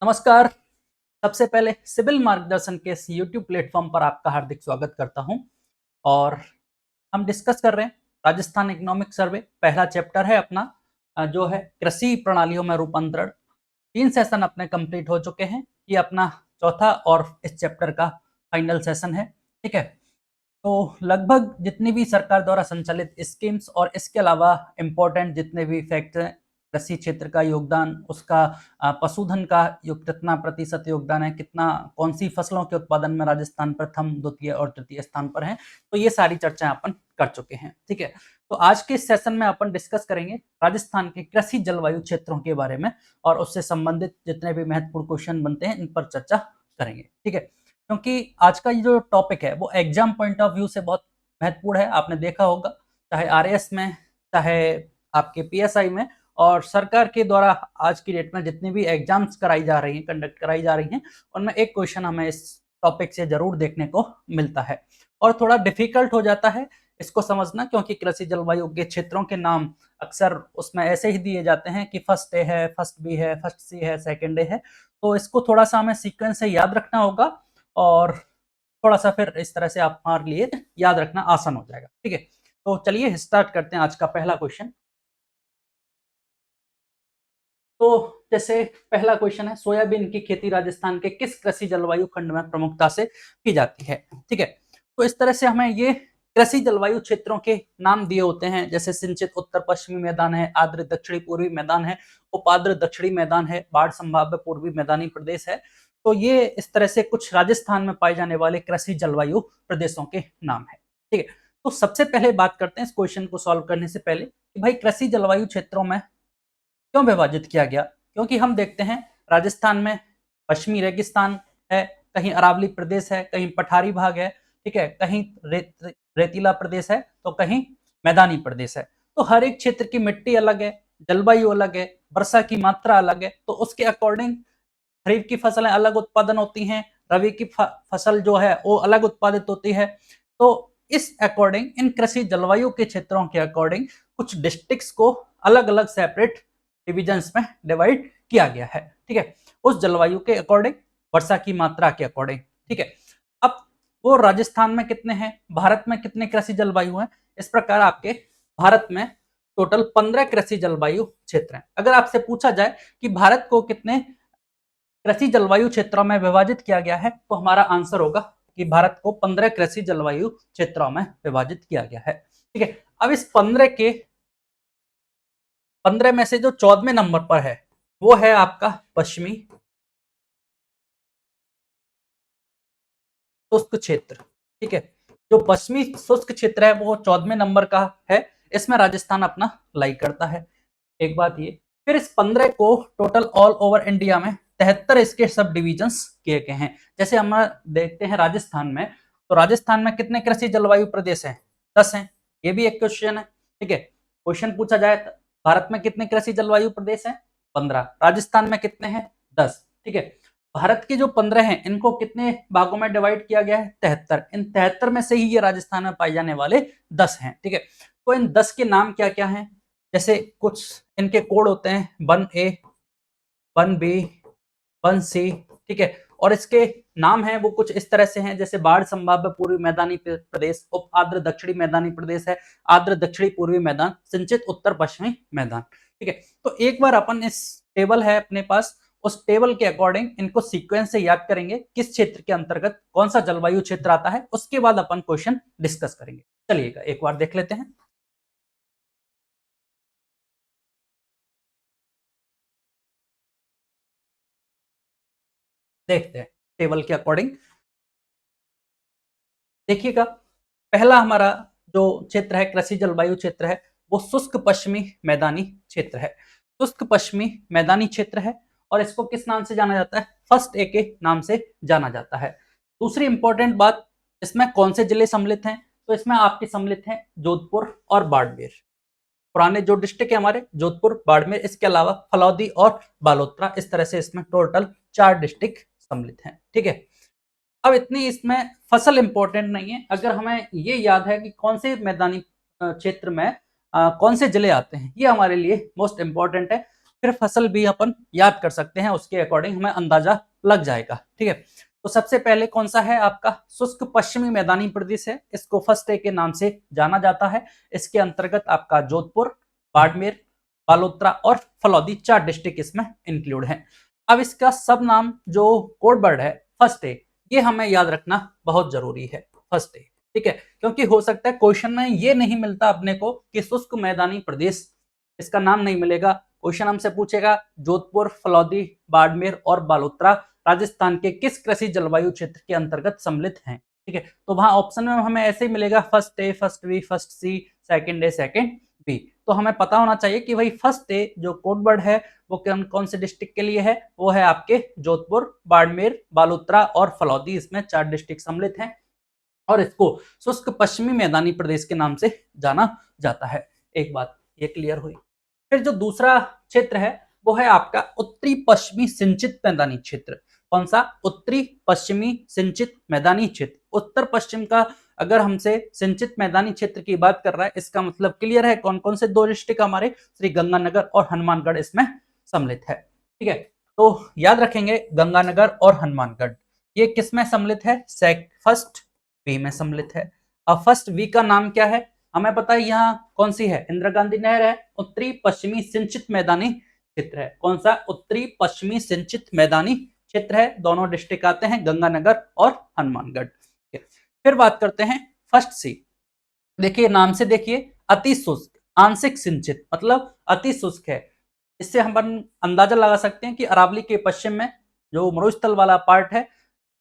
नमस्कार। सबसे पहले सिविल मार्गदर्शन के इस यूट्यूब प्लेटफॉर्म पर आपका हार्दिक स्वागत करता हूं। और हम डिस्कस कर रहे हैं राजस्थान इकोनॉमिक सर्वे। पहला चैप्टर है अपना जो है कृषि प्रणालियों में रूपांतरण। 3 सेशन अपने कंप्लीट हो चुके हैं। ये अपना चौथा और इस चैप्टर का फाइनल सेशन है। ठीक है, तो लगभग जितनी भी सरकार द्वारा संचालित स्कीम्स और इसके अलावा इम्पोर्टेंट जितने भी फैक्ट हैं, कृषि क्षेत्र का योगदान, उसका पशुधन का कितना प्रतिशत योगदान है, कितना कौन सी फसलों के उत्पादन में राजस्थान प्रथम, द्वितीय और तृतीय स्थान पर है, तो ये सारी चर्चाएं अपन कर चुके हैं। ठीक है, तो आज के इस सेशन में अपन डिस्कस करेंगे राजस्थान के कृषि जलवायु क्षेत्रों के बारे में और उससे संबंधित जितने भी महत्वपूर्ण क्वेश्चन बनते हैं इन पर चर्चा करेंगे। ठीक है, क्योंकि आज का ये जो टॉपिक है वो एग्जाम पॉइंट ऑफ व्यू से बहुत महत्वपूर्ण है। आपने देखा होगा चाहे आरएएस में, चाहे आपके पीएसआई में, और सरकार के द्वारा आज की डेट में जितनी भी एग्जाम्स कराई जा रही हैं, कंडक्ट कराई जा रही हैं, उनमें एक क्वेश्चन हमें इस टॉपिक से जरूर देखने को मिलता है। और थोड़ा डिफिकल्ट हो जाता है इसको समझना, क्योंकि कृषि जलवायु के क्षेत्रों के नाम अक्सर उसमें ऐसे ही दिए जाते हैं कि फर्स्ट ए है, फर्स्ट बी है, फर्स्ट सी है, सेकंड ए है। तो इसको थोड़ा सा हमें सीक्वेंस से याद रखना होगा और थोड़ा-सा फिर इस तरह से आप हमारे लिए याद रखना आसान हो जाएगा। ठीक है? तो चलिए स्टार्ट करते हैं आज का पहला क्वेश्चन। तो जैसे पहला क्वेश्चन है, सोयाबीन की खेती राजस्थान के किस कृषि जलवायु खंड में प्रमुखता से की जाती है? ठीक है? तो इस तरह से हमें ये कृषि जलवायु क्षेत्रों के नाम दिए होते हैं, जैसे सिंचित उत्तर पश्चिमी मैदान है, आर्द्र दक्षिणी पूर्वी मैदान है, उपाद्र दक्षिणी मैदान है, बाढ़ संभाव्य पूर्वी मैदानी प्रदेश है। तो ये इस तरह से कुछ राजस्थान में पाए जाने वाले कृषि जलवायु प्रदेशों के नाम है। ठीक है, तो सबसे पहले बात करते हैं इस क्वेश्चन को सॉल्व करने से पहले कि भाई कृषि जलवायु क्षेत्रों में क्यों विभाजित किया गया? क्योंकि हम देखते हैं राजस्थान में पश्चिमी रेगिस्तान है, कहीं अरावली प्रदेश है, कहीं पठारी भाग है, ठीक है, कहीं रेतीला प्रदेश है, तो कहीं मैदानी प्रदेश है। तो हर एक क्षेत्र की मिट्टी अलग है, जलवायु अलग है, वर्षा की मात्रा अलग है, तो उसके अकॉर्डिंग खरीफ की फसलें अलग उत्पादन होती हैं, रबी की फसल जो है वो अलग उत्पादित होती है। तो इस अकॉर्डिंग इन कृषि जलवायु के क्षेत्रों के अकॉर्डिंग कुछ डिस्ट्रिक्ट्स को अलग अलग सेपरेट डिविजन्स में डिवाइड किया गया है। ठीक है, उस जलवायु के अकॉर्डिंग, वर्षा की मात्रा के अकॉर्डिंग। ठीक है, अब वो राजस्थान में कितने हैं, भारत में कितने कृषि जलवायु हैं, इस प्रकार आपके भारत में टोटल 15 कृषि जलवायु क्षेत्र हैं। अगर आपसे पूछा जाए कि भारत को कितने कृषि जलवायु क्षेत्रों में विभाजित किया गया है, तो हमारा आंसर होगा कि भारत को 15 कृषि जलवायु क्षेत्रों में विभाजित किया गया है। ठीक है, अब इस 15 में से जो 14वें नंबर पर है वो है आपका पश्चिमी शुष्क क्षेत्र। ठीक है, जो पश्चिमी शुष्क क्षेत्र है वो 14वें नंबर का है, इसमें राजस्थान अपना लाई करता है। एक बात ये, फिर इस 15 को टोटल ऑल ओवर इंडिया में 73 इसके सब डिविजन्स किए गए हैं। जैसे हम देखते हैं राजस्थान में, तो राजस्थान में कितने कृषि जलवायु प्रदेश हैं? 10 हैं। ये भी एक क्वेश्चन है। ठीक है, क्वेश्चन पूछा जाए भारत में कितने कृषि जलवायु प्रदेश हैं? 15। राजस्थान में कितने हैं? 10। ठीक है, भारत के जो 15 हैं इनको कितने भागों में डिवाइड किया गया है? 73। इन 73 में से ही ये राजस्थान में पाए जाने वाले 10 हैं। ठीक है, तो इन 10 के नाम क्या क्या हैं? जैसे कुछ इनके कोड होते हैं, 1A, 1B, 1C। ठीक है, और इसके नाम हैं वो कुछ इस तरह से हैं, जैसे बाढ़ संभाव्य पूर्वी मैदानी प्रदेश, उप आर्द्र दक्षिणी मैदानी प्रदेश है, आर्द्र दक्षिणी पूर्वी मैदान, सिंचित उत्तर पश्चिमी मैदान। ठीक है, तो एक बार अपन इस टेबल है अपने पास, उस टेबल के अकॉर्डिंग इनको सीक्वेंस से याद करेंगे, किस क्षेत्र के अंतर्गत कौन सा जलवायु क्षेत्र आता है, उसके बाद अपन क्वेश्चन डिस्कस करेंगे। चलिएगा एक बार देख लेते हैं। देखते हैं टेबल के अकॉर्डिंग। देखिएगा, पहला हमारा जो क्षेत्र है, कृषि जलवायु क्षेत्र है, वो शुष्क पश्चिमी मैदानी क्षेत्र है। शुष्क पश्चिमी मैदानी क्षेत्र है और इसको किस नाम से जाना जाता है? फर्स्ट ए के नाम से जाना जाता है। दूसरी इंपॉर्टेंट बात, इसमें कौन से जिले सम्मिलित हैं? तो इसमें आपके सम्मिलित हैं जोधपुर और बाड़मेर। पुराने जो डिस्ट्रिक्ट है हमारे, जोधपुर, बाड़मेर, इसके अलावा फलौदी और बालोतरा, इस तरह से इसमें टोटल 4 डिस्ट्रिक्ट सम्मिलित हैं। ठीक है, अब इतनी इसमें फसल इंपॉर्टेंट नहीं है, अगर हमें ये याद है कि कौन से मैदानी क्षेत्र में कौन से जिले आते हैं, ये हमारे लिए मोस्ट इंपॉर्टेंट है। फिर फसल भी अपन याद कर सकते हैं, उसके अकॉर्डिंग हमें अंदाजा लग जाएगा। ठीक है, तो सबसे पहले कौन सा है आपका शुष्क पश्चिमी मैदानी प्रदेश है, इसको फर्स्ट ए के नाम से जाना जाता है। इसके अंतर्गत आपका जोधपुर, बाड़मेर, बालोतरा और फलौदी 4 डिस्ट्रिक्ट इसमें इंक्लूड है। अब इसका सब नाम जो कोड वर्ड है फर्स्ट ए, ये हमें याद रखना बहुत जरूरी है, फर्स्ट ए। ठीक है, क्योंकि हो सकता है क्वेश्चन में ये नहीं मिलता अपने को कि शुष्क मैदानी प्रदेश, इसका नाम नहीं मिलेगा। क्वेश्चन हमसे पूछेगा जोधपुर, फलौदी, बाड़मेर और बालोतरा राजस्थान के किस कृषि जलवायु क्षेत्र के अंतर्गत सम्मिलित हैं। ठीक है, तो वहां ऑप्शन में हमें ऐसे ही मिलेगा first A, first B, first C, second A, second B. तो हमें पता होना चाहिए कि भाई फर्स्ट ए जो कोड वर्ड है वो कौन कौन से डिस्ट्रिक्ट के लिए है, वो है आपके जोधपुर, बाड़मेर, बालोतरा और फलौदी, इसमें 4 डिस्ट्रिक्ट सम्मिलित हैं और इसको शुष्क पश्चिमी मैदानी प्रदेश के नाम से जाना जाता है। एक बात ये क्लियर हुई। फिर जो दूसरा क्षेत्र है वो है आपका उत्तरी पश्चिमी सिंचित मैदानी क्षेत्र। कौन सा? उत्तरी पश्चिमी सिंचित मैदानी क्षेत्र। उत्तर पश्चिम का अगर हमसे सिंचित मैदानी क्षेत्र की बात कर रहा है, इसका मतलब क्लियर है कौन कौन से 2 डिस्ट्रिक्ट हमारे श्री गंगानगर और हनुमानगढ़ इसमें सम्मिलित है। ठीक है, तो याद रखेंगे गंगानगर और हनुमानगढ़ ये किस में सम्मिलित है? फर्स्ट वी में सम्मिलित है। अब फर्स्ट वी का नाम क्या है? हमें पता है यहाँ कौन सी है, इंदिरा गांधी नहर है। उत्तरी पश्चिमी सिंचित मैदानी क्षेत्र है। कौन सा? उत्तरी पश्चिमी सिंचित मैदानी क्षेत्र है। दोनों डिस्ट्रिक्ट आते हैं गंगानगर और हनुमानगढ़। फिर बात करते हैं फर्स्ट सी। देखिए नाम से देखिए अति शुष्क, आंशिक सिंचित मतलब अति शुष्क है। इससे हम अंदाजा लगा सकते हैं कि अरावली के पश्चिम में जो मरुस्थल वाला पार्ट है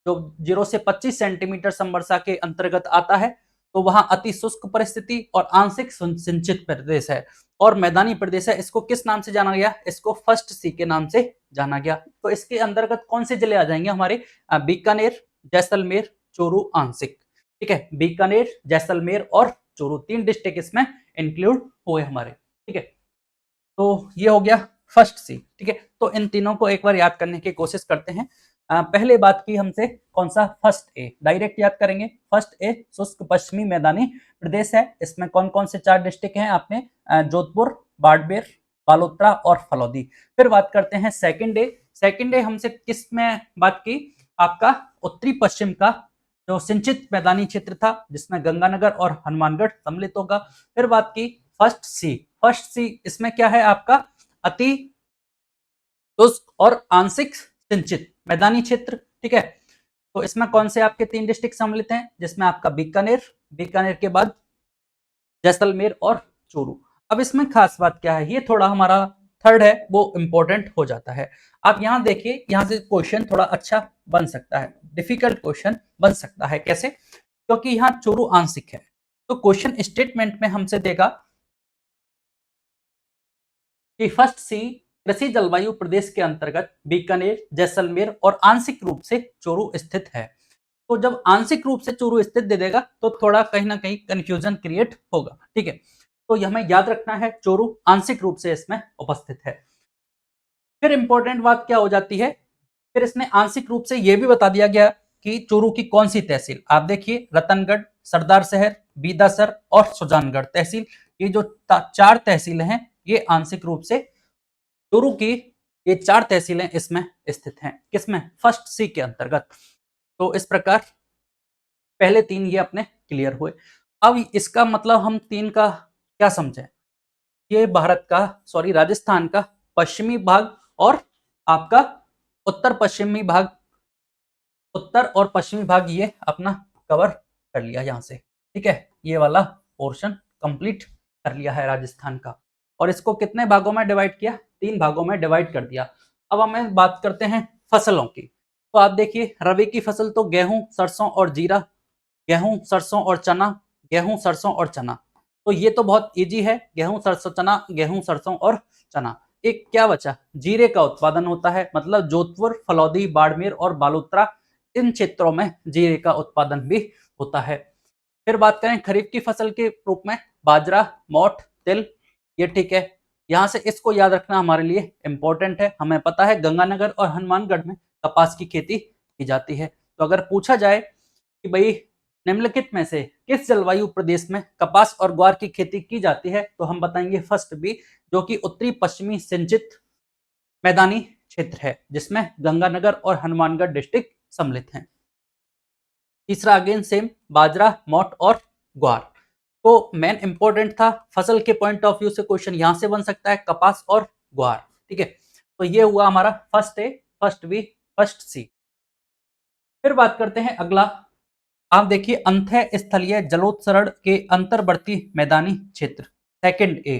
जो 0 से 25 सेंटीमीटर समवर्षा के अंतर्गत आता है, तो वहां अति शुष्क परिस्थिति और आंशिक सिंचित प्रदेश है और मैदानी प्रदेश है। इसको किस नाम से जाना गया? इसको फर्स्ट सी के नाम से जाना गया। तो इसके अंतर्गत कौन से जिले आ जाएंगे हमारे? बीकानेर, जैसलमेर, चूरू आंशिक। ठीक है, बीकानेर, जैसलमेर और चूरू 3 डिस्ट्रिक्ट इसमें इंक्लूड हुए हमारे। ठीक है, तो ये हो गया फर्स्ट सी। ठीक है, तो इन तीनों को एक बार याद करने की कोशिश करते हैं। पहले बात की हमसे कौन सा? फर्स्ट ए, डायरेक्ट याद करेंगे। फर्स्ट ए शुष्क पश्चिमी मैदानी प्रदेश है। इसमें कौन कौन से 4 डिस्ट्रिक्ट हैं? आपने जोधपुर, बाड़मेर, बालोतरा और फलौदी। फिर बात करते हैं सेकंड ए। सेकंड ए हमसे किस में बात की? आपका उत्तरी पश्चिम का जो सिंचित मैदानी क्षेत्र था जिसमें गंगानगर और हनुमानगढ़ सम्मिलित होगा। फिर बात की फर्स्ट सी। फर्स्ट सी इसमें क्या है आपका? अति शुष्क और आंशिक सिंचित मैदानी क्षेत्र। ठीक है, तो इसमें कौन से आपके 3 डिस्ट्रिक्ट सम्मिलित हैं? जिसमें आपका बीकानेर, बीकानेर के बाद जैसलमेर और चूरू। अब इसमें खास बात क्या है, ये थोड़ा हमारा थर्ड है वो इंपॉर्टेंट हो जाता है। आप यहां देखिए, यहां से क्वेश्चन थोड़ा अच्छा बन सकता है, डिफिकल्ट क्वेश्चन बन सकता है। कैसे? क्योंकि यहाँ चूरू आंशिक है, तो क्वेश्चन स्टेटमेंट में हमसे देगा कि फर्स्ट सी कृषि जलवायु प्रदेश के अंतर्गत बीकानेर, जैसलमेर और आंशिक रूप से चूरू स्थित है। तो जब आंशिक रूप से चूरू स्थित दे देगा तो थोड़ा कहीं ना कहीं कंफ्यूजन क्रिएट होगा। ठीक है, तो यह हमें याद रखना है चूरू आंशिक रूप से इसमें उपस्थित है। फिर इंपॉर्टेंट बात क्या हो जाती है? फिर इसने आंशिक रूप से यह भी बता दिया गया कि चूरू की कौन सी तहसील। आप देखिए रतनगढ़, सरदार शहर, बीदासर और सुजानगढ़ तहसील, ये जो 4 तहसीलें हैं ये आंशिक रूप से चूरू की ये 4 तहसीलें इसमें स्थित हैं। किसमें? फर्स्ट सी के अंतर्गत। तो इस प्रकार पहले 3 ये अपने क्लियर हुए। अब इसका मतलब हम 3 का क्या समझें? ये भारत का राजस्थान का पश्चिमी भाग और आपका उत्तर पश्चिमी भाग, उत्तर और पश्चिमी भाग ये अपना कवर कर लिया यहाँ से। ठीक है, ये वाला पोर्शन कंप्लीट कर लिया है राजस्थान का। और इसको कितने भागों में डिवाइड किया? 3 भागों में डिवाइड कर दिया। अब हमें बात करते हैं फसलों की। तो आप देखिए रबी की फसल तो गेहूं, सरसों और जीरा, गेहूं, सरसों और चना, गेहूं, सरसों और चना। तो ये तो बहुत इजी है, गेहूं, सरसों, चना, गेहूं, सरसों और चना। एक क्या बचा? जीरे का उत्पादन होता है, मतलब जोधपुर, फलौदी, बाड़मेर और बालोतरा इन क्षेत्रों में जीरे का उत्पादन भी होता है। फिर बात करें खरीफ की फसल के रूप में बाजरा, मोठ, तिल, ये ठीक है। यहां से इसको याद रखना हमारे लिए इंपॉर्टेंट है। हमें पता है गंगानगर और हनुमानगढ़ में कपास की खेती की जाती है। तो अगर पूछा जाए कि भाई निम्नलिखित में से किस जलवायु प्रदेश में कपास और ग्वार की खेती की जाती है, तो हम बताएंगे फर्स्ट बी, जो कि उत्तरी पश्चिमी सिंचित मैदानी क्षेत्र है जिसमें गंगानगर और हनुमानगढ़ डिस्ट्रिक्ट सम्मिलित हैं। तीसरा अगेन सेम, बाजरा, मोठ और ग्वार। तो मेन इंपॉर्टेंट था, फसल के पॉइंट ऑफ व्यू से क्वेश्चन यहां से बन सकता है, कपास और ग्वार। ठीक है, तो ये हुआ हमारा first A, first B, first सी। फिर बात करते हैं अगला। आप देखिए, अंतः स्थलीय जलोत्सरण के अंतर्वर्ती मैदानी क्षेत्र, सेकंड ए।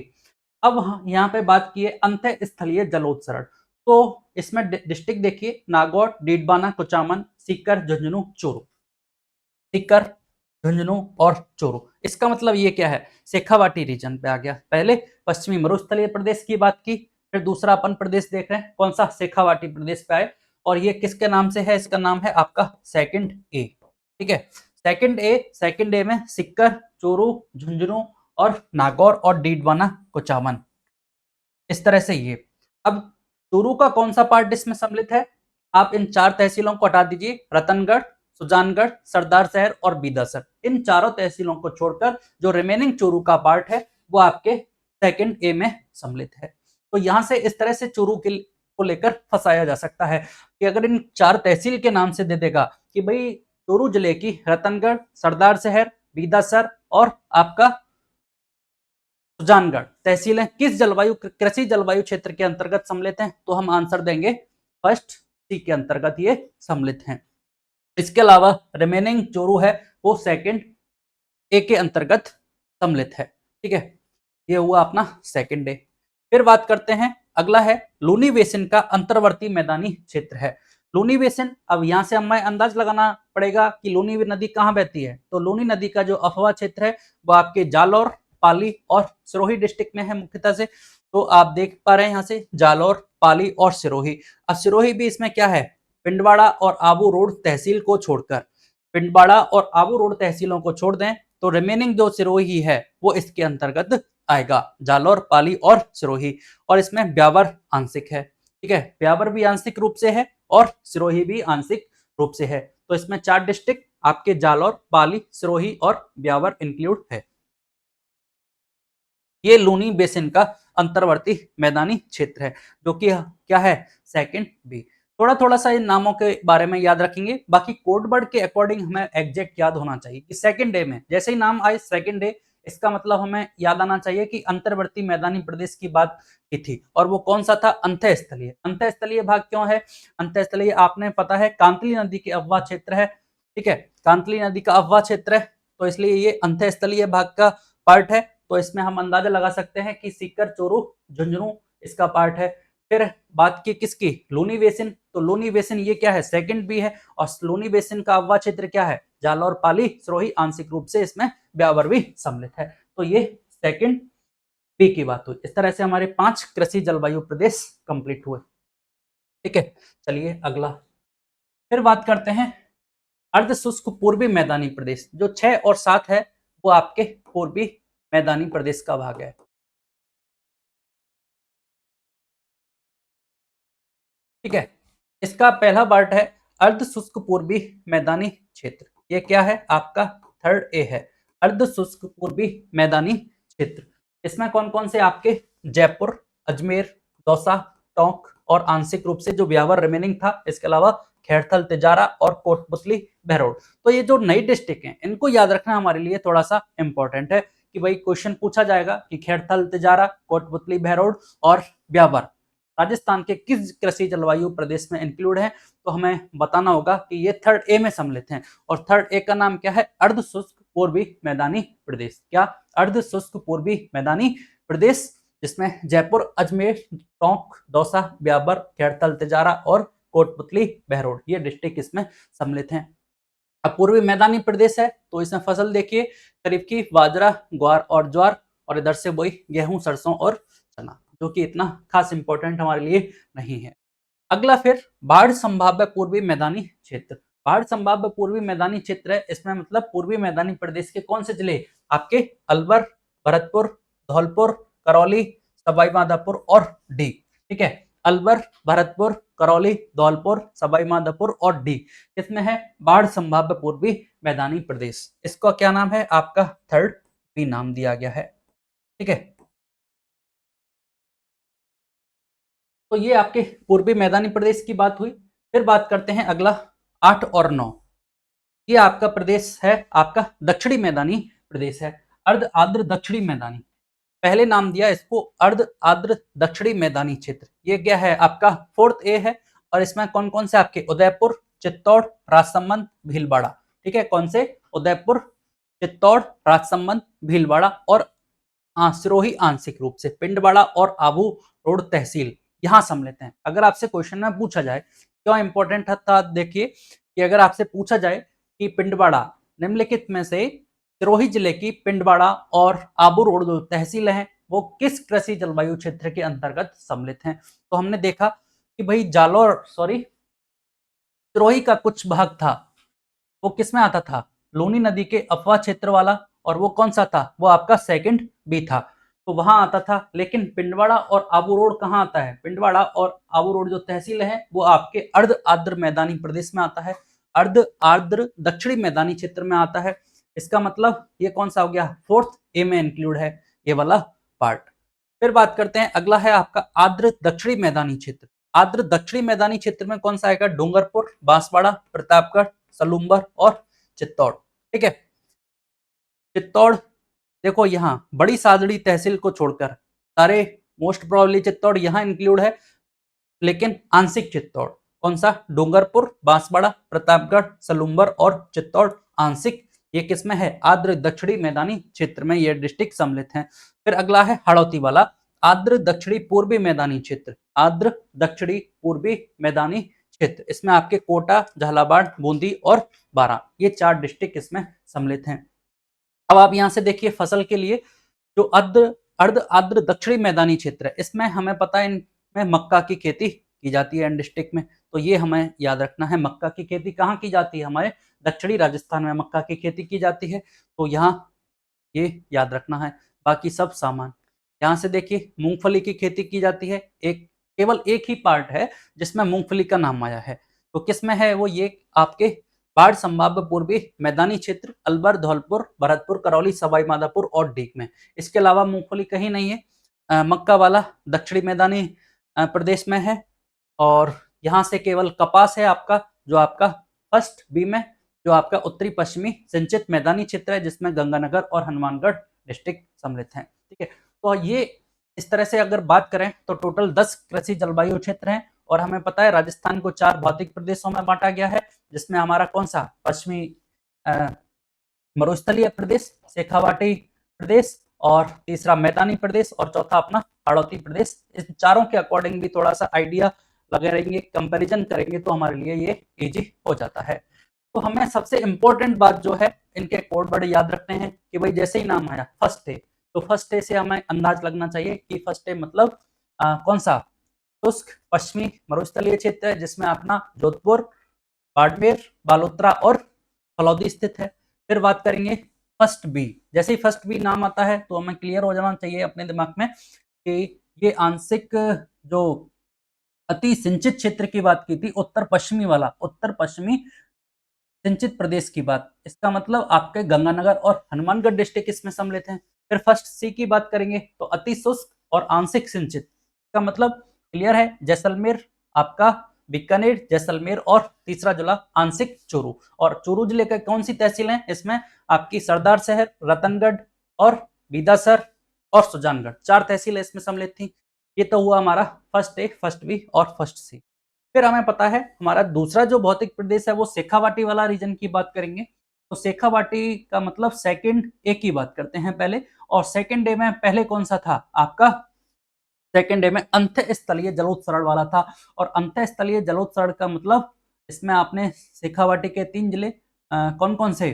अब यहाँ पे बात की है अंतः स्थलीय जलोत्सरण, तो इसमें डिस्ट्रिक्ट देखिए, नागौर, डीडवाना, कुचामन, सीकर, झुंझुनू, चूरू। सीकर, झुंझुनू और चूरू, इसका मतलब ये क्या है, शेखावाटी रीजन पे आ गया। पहले पश्चिमी मरुस्थलीय प्रदेश की बात की, फिर दूसरा अपन प्रदेश देख रहे हैं कौन सा, शेखावाटी प्रदेश पे आए, और ये किसके नाम से है, इसका नाम है आपका सेकंड ए। ठीक है, सेकंड ए में सिक्कर, चूरू, झुंझुनू और नागौर और डीडवाना, कुचामन, इस तरह से ये। अब चूरू का कौन सा पार्ट इसमें सम्मिलित है, आप इन चार तहसीलों को हटा दीजिए, रतनगढ़, सुजानगढ़, सरदार शहर और बीदासर, इन चारों तहसीलों को छोड़कर जो रिमेनिंग चूरू का पार्ट है वो आपके सेकंड ए में सम्मिलित है। तो यहां से इस तरह से चूरू को लेकर फंसाया जा सकता है कि अगर इन चार तहसील के नाम से दे देगा कि भाई चूरू जिले की रतनगढ़, सरदार शहर, बीदासर और आपका सुजानगढ़ तहसीलें किस जलवायु, कृषि जलवायु क्षेत्र के अंतर्गत सम्मिलित हैं, तो हम आंसर देंगे फर्स्ट सी के अंतर्गत ये सम्मिलित हैं। इसके अलावा रिमेनिंग चोरू है वो सेकंड ए के अंतर्गत सम्मिलित है। ठीक है, ये हुआ अपना सेकंड डे। फिर बात करते हैं, अगला है लूनी बेसिन का अंतर्वर्ती मैदानी क्षेत्र है। लूनी बेसिन, अब यहां से हमें अंदाज लगाना पड़ेगा कि लूनी नदी कहां बहती है, तो लूनी नदी का जो अफवाह क्षेत्र है वो आपके जालौर, पाली और सिरोही डिस्ट्रिक्ट में है मुख्यतः से। तो आप देख पा रहे हैं यहाँ से जालौर, पाली और सिरोही। अब सिरोही भी इसमें क्या है, पिंडवाड़ा और आबू रोड तहसील को छोड़कर, पिंडवाड़ा और आबू रोड तहसीलों को छोड़ दें तो रिमेनिंग जो सिरोही है वो इसके अंतर्गत आएगा, जालौर, पाली और सिरोही। और इसमें ब्यावर आंशिक है। ठीक है, ब्यावर भी आंशिक रूप से है और सिरोही भी आंशिक रूप से है। तो इसमें चार डिस्ट्रिक्ट आपके जालौर, पाली, सिरोही और ब्यावर इंक्लूड है। ये लूनी बेसिन का अंतर्वर्ती मैदानी क्षेत्र है जो कि क्या है, सेकंड बी। थोड़ा थोड़ा सा इन नामों के बारे में याद रखेंगे, बाकी कोडवर्ड के अकॉर्डिंग हमें एग्जैक्ट याद होना चाहिए कि सेकंड डे में जैसे ही नाम आए सेकंड डे, इसका मतलब हमें याद आना चाहिए कि अंतर्वर्ती मैदानी प्रदेश की बात की थी, और वो कौन सा था, अंतःस्थलीय। अंतःस्थलीय भाग क्यों है, अंतःस्थलीय आपने पता है कांतली नदी के अफवाह क्षेत्र है। ठीक है, कांतली नदी का अफवाह क्षेत्र है, तो इसलिए ये अंतःस्थलीय भाग का पार्ट है। तो इसमें हम अंदाजा लगा सकते हैं कि सीकर, चोरू, झुंझुनू इसका पार्ट है। फिर बात की किसकी, लूनी बेसिन, तो लूनी बेसिन ये क्या है, सेकंड भी है, और लूनी बेसिन का अफवाह क्षेत्र क्या है, जालौर, पाली, सिरोही, आंशिक रूप से इसमें ब्यावर भी सम्मिलित है। तो ये सेकंड बी की बात हुई। इस तरह से हमारे 5 कृषि जलवायु प्रदेश कंप्लीट हुए। ठीक है, चलिए अगला। फिर बात करते हैं अर्ध शुष्क पूर्वी मैदानी प्रदेश, जो 6 और 7 है वो आपके पूर्वी मैदानी प्रदेश का भाग है। ठीक है, इसका पहला पार्ट है अर्ध शुष्क पूर्वी मैदानी क्षेत्र, ये क्या है आपका थर्ड ए है, अर्ध शुष्क पूर्वी मैदानी क्षेत्र। इसमें कौन कौन से आपके जयपुर, अजमेर, दौसा, टोंक और आंशिक रूप से जो ब्यावर रिमेनिंग था, इसके अलावा खैरथल, तिजारा और कोटपुतली, बहरोड। तो ये जो नई डिस्ट्रिक्ट हैं इनको याद रखना हमारे लिए थोड़ा सा इंपॉर्टेंट है कि भाई क्वेश्चन पूछा जाएगा कि खैरथल, तिजारा, कोटपुतली, बहरोड और ब्यावर राजस्थान के किस कृषि जलवायु प्रदेश में इंक्लूड है, तो हमें बताना होगा कि ये थर्ड ए में सम्मिलित हैं। और थर्ड ए का नाम क्या है, अर्ध शुष्क पूर्वी मैदानी प्रदेश। क्या, अर्ध शुष्क पूर्वी मैदानी प्रदेश, जिसमें जयपुर, अजमेर, टोंक, दौसा, ब्यावर, खैरथल, तिजारा और कोटपुतली, बहरोड ये डिस्ट्रिक्ट इसमें सम्मिलित हैं। अब पूर्वी मैदानी प्रदेश है तो इसमें फसल देखिए, करीब की बाजरा, ग्वार और ज्वार, और इधर से वही गेहूं, सरसों और चना, जो कि इतना खास इंपॉर्टेंट हमारे लिए नहीं है। अगला फिर बाढ़ संभाव्य पूर्वी मैदानी क्षेत्र। बाढ़ संभाव्य पूर्वी मैदानी क्षेत्र है, इसमें मतलब पूर्वी मैदानी प्रदेश के कौन से जिले, आपके अलवर, भरतपुर, धौलपुर, करौली, सवाईमाधोपुर और डी। ठीक है, अलवर, भरतपुर, करौली, धौलपुर, सवाईमाधोपुर और डी, इसमें है बाढ़ संभाव्य पूर्वी मैदानी प्रदेश। इसका क्या नाम है आपका थर्ड बी नाम दिया गया है। ठीक है, तो ये आपके पूर्वी मैदानी प्रदेश की बात हुई। फिर बात करते हैं अगला 8 और 9। ये आपका प्रदेश है, आपका दक्षिणी मैदानी प्रदेश है, अर्ध आर्द्र दक्षिणी मैदानी। पहले नाम दिया इसको अर्ध आर्द्र दक्षिणी मैदानी क्षेत्र। ये क्या है आपका 4th ए है, और इसमें कौन कौन से आपके उदयपुर, चित्तौड़, राजसमंद, भीलवाड़ा। ठीक है, कौन से? उदयपुर, चित्तौड़, राजसमंद, भीलवाड़ा और सिरोही आंशिक रूप से, पिंडवाड़ा और आबू रोड तहसील यहाँ सम्मिलित हैं। अगर आपसे क्वेश्चन में पूछा जाए, क्यों इंपॉर्टेंट था, देखिए कि अगर आपसे पूछा जाए कि पिंडवाड़ा निम्नलिखित में से सिरोही जिले की पिंडवाड़ा और आबू रोड जो तहसील है वो किस कृषि जलवायु क्षेत्र के अंतर्गत सम्मिलित हैं, तो हमने देखा कि भाई जालोर सॉरी सिरोही का कुछ भाग था वो किसमें आता था? लूनी नदी के अफवाह क्षेत्र वाला, और वो कौन सा था? वो आपका सेकंड बी था, तो वहां आता था। लेकिन पिंडवाड़ा और आबू रोड कहाँ आता है? पिंडवाड़ा और आबू रोड जो तहसील है वो आपके अर्ध आर्द्र मैदानी प्रदेश में आता है, अर्ध आर्द्र दक्षिणी मैदानी क्षेत्र में आता है। इसका मतलब ये कौन सा हो गया? 4th ए में इंक्लूड है ये वाला पार्ट। फिर बात करते हैं, अगला है आपका आर्द्र दक्षिणी मैदानी क्षेत्र। आर्द्र दक्षिणी मैदानी क्षेत्र में कौन सा आएगा? डूंगरपुर, बांसवाड़ा, प्रतापगढ़, सलूम्बर और चित्तौड़। ठीक है, चित्तौड़ देखो यहाँ बड़ी सादड़ी तहसील को छोड़कर सारे मोस्ट प्रोबेबली चित्तौड़ यहाँ इंक्लूड है, लेकिन आंशिक चित्तौड़ कौन सा? डूंगरपुर, बांसवाड़ा, प्रतापगढ़, सलूम्बर और चित्तौड़ आंशिक, ये किसमें है? आर्द्र दक्षिणी मैदानी क्षेत्र में ये डिस्ट्रिक्ट सम्मिलित हैं। फिर अगला है हाड़ौती वाला आर्द्र दक्षिणी पूर्वी मैदानी क्षेत्र, आर्द्र दक्षिणी पूर्वी मैदानी क्षेत्र। इसमें आपके कोटा, झालावाड़, बूंदी और बारां, ये 4 डिस्ट्रिक्ट इसमें सम्मिलित हैं। अब आप यहां से देखिए फसल के लिए जो अर्ध आर्द्र दक्षिणी मैदानी क्षेत्र है, इसमें हमें पता है इनमें मक्का की खेती की जाती है इन डिस्ट्रिक्ट में, तो ये हमें याद रखना है। मक्का की खेती कहाँ की जाती है? हमारे दक्षिणी राजस्थान में मक्का की खेती की जाती है, तो यहाँ ये याद रखना है। बाकी सब सामान यहाँ से देखिए, मूंगफली की खेती की जाती है, एक केवल एक ही पार्ट है जिसमें मूंगफली का नाम आया है, तो किसमें है वो? ये आपके बाढ़ संभाव्य पूर्वी मैदानी क्षेत्र अलवर, धौलपुर, भरतपुर, करौली, सवाई माधोपुर और डीग में। इसके अलावा मूंगफली कहीं नहीं है। मक्का वाला दक्षिणी मैदानी प्रदेश में है, और यहाँ से केवल कपास है आपका, जो आपका फर्स्ट बी में, जो आपका उत्तरी पश्चिमी सिंचित मैदानी क्षेत्र है जिसमें गंगानगर और हनुमानगढ़ डिस्ट्रिक्ट सम्मिलित हैं। ठीक है, तो ये इस तरह से अगर बात करें तो टोटल 10 कृषि जलवायु क्षेत्र हैं, और हमें पता है राजस्थान को 4 भौतिक प्रदेशों में बांटा गया है, जिसमें हमारा कौन सा? पश्चिमी मरुस्थलीय प्रदेश, शेखावाटी प्रदेश, और तीसरा मैदानी प्रदेश, और चौथा अपना हाड़ौती प्रदेश। इस चारों के अकॉर्डिंग भी थोड़ा सा आइडिया लगाएंगे, कंपैरिजन करेंगे तो हमारे लिए ये इजी हो जाता है। तो हमें सबसे इंपॉर्टेंट बात जो है, इनके कोड वर्ड याद रखते हैं कि भाई जैसे ही नाम आया फर्स्ट ए, तो फर्स्ट ए से हमें अंदाज लगना चाहिए कि फर्स्ट ए मतलब कौन सा? शुष्क पश्चिमी मरुस्थलीय क्षेत्र है, जिसमें अपना जोधपुर, बाड़मेर, बालोतरा और फलौदी स्थित है। फिर बात करेंगे फर्स्ट बी। जैसे ही फर्स्ट बी नाम आता है तो हमें क्लियर हो जाना चाहिए अपने दिमाग में कि ये आंशिक जो अति सिंचित क्षेत्र की बात की थी, उत्तर पश्चिमी वाला, उत्तर पश्चिमी सिंचित प्रदेश की बात, इसका मतलब आपके गंगानगर और हनुमानगढ़ डिस्ट्रिक्ट इसमें सम्मिलित हैं। फिर फर्स्ट सी की बात करेंगे तो अति शुष्क और आंशिक सिंचित, इसका मतलब क्लियर है, जैसलमेर, आपका बीकानेर, जैसलमेर और तीसरा जिला आंशिक चूरू। और चूरू जिले के कौन सी तहसील है? इसमें आपकी सरदार शहर, रतनगढ़ और बीदासर और सुजानगढ़, 4 तहसीलें इसमें सम्मिलित थी। ये तो हुआ हमारा फर्स्ट ए, फर्स्ट बी और फर्स्ट सी। फिर हमें पता है हमारा दूसरा जो भौतिक प्रदेश है वो शेखावाटी वाला रीजन की बात करेंगे। तो शेखावाटी का मतलब सेकंड ए की बात करते हैं पहले, और सेकंड ए में पहले कौन सा था आपका? सेकंड डे में अंत्य स्थलीय जलोत्सर्ग वाला था, और अंत्य स्थलीय जलोत्सर्ग का मतलब इसमें आपने शेखावाटी के 3 जिले कौन कौन से?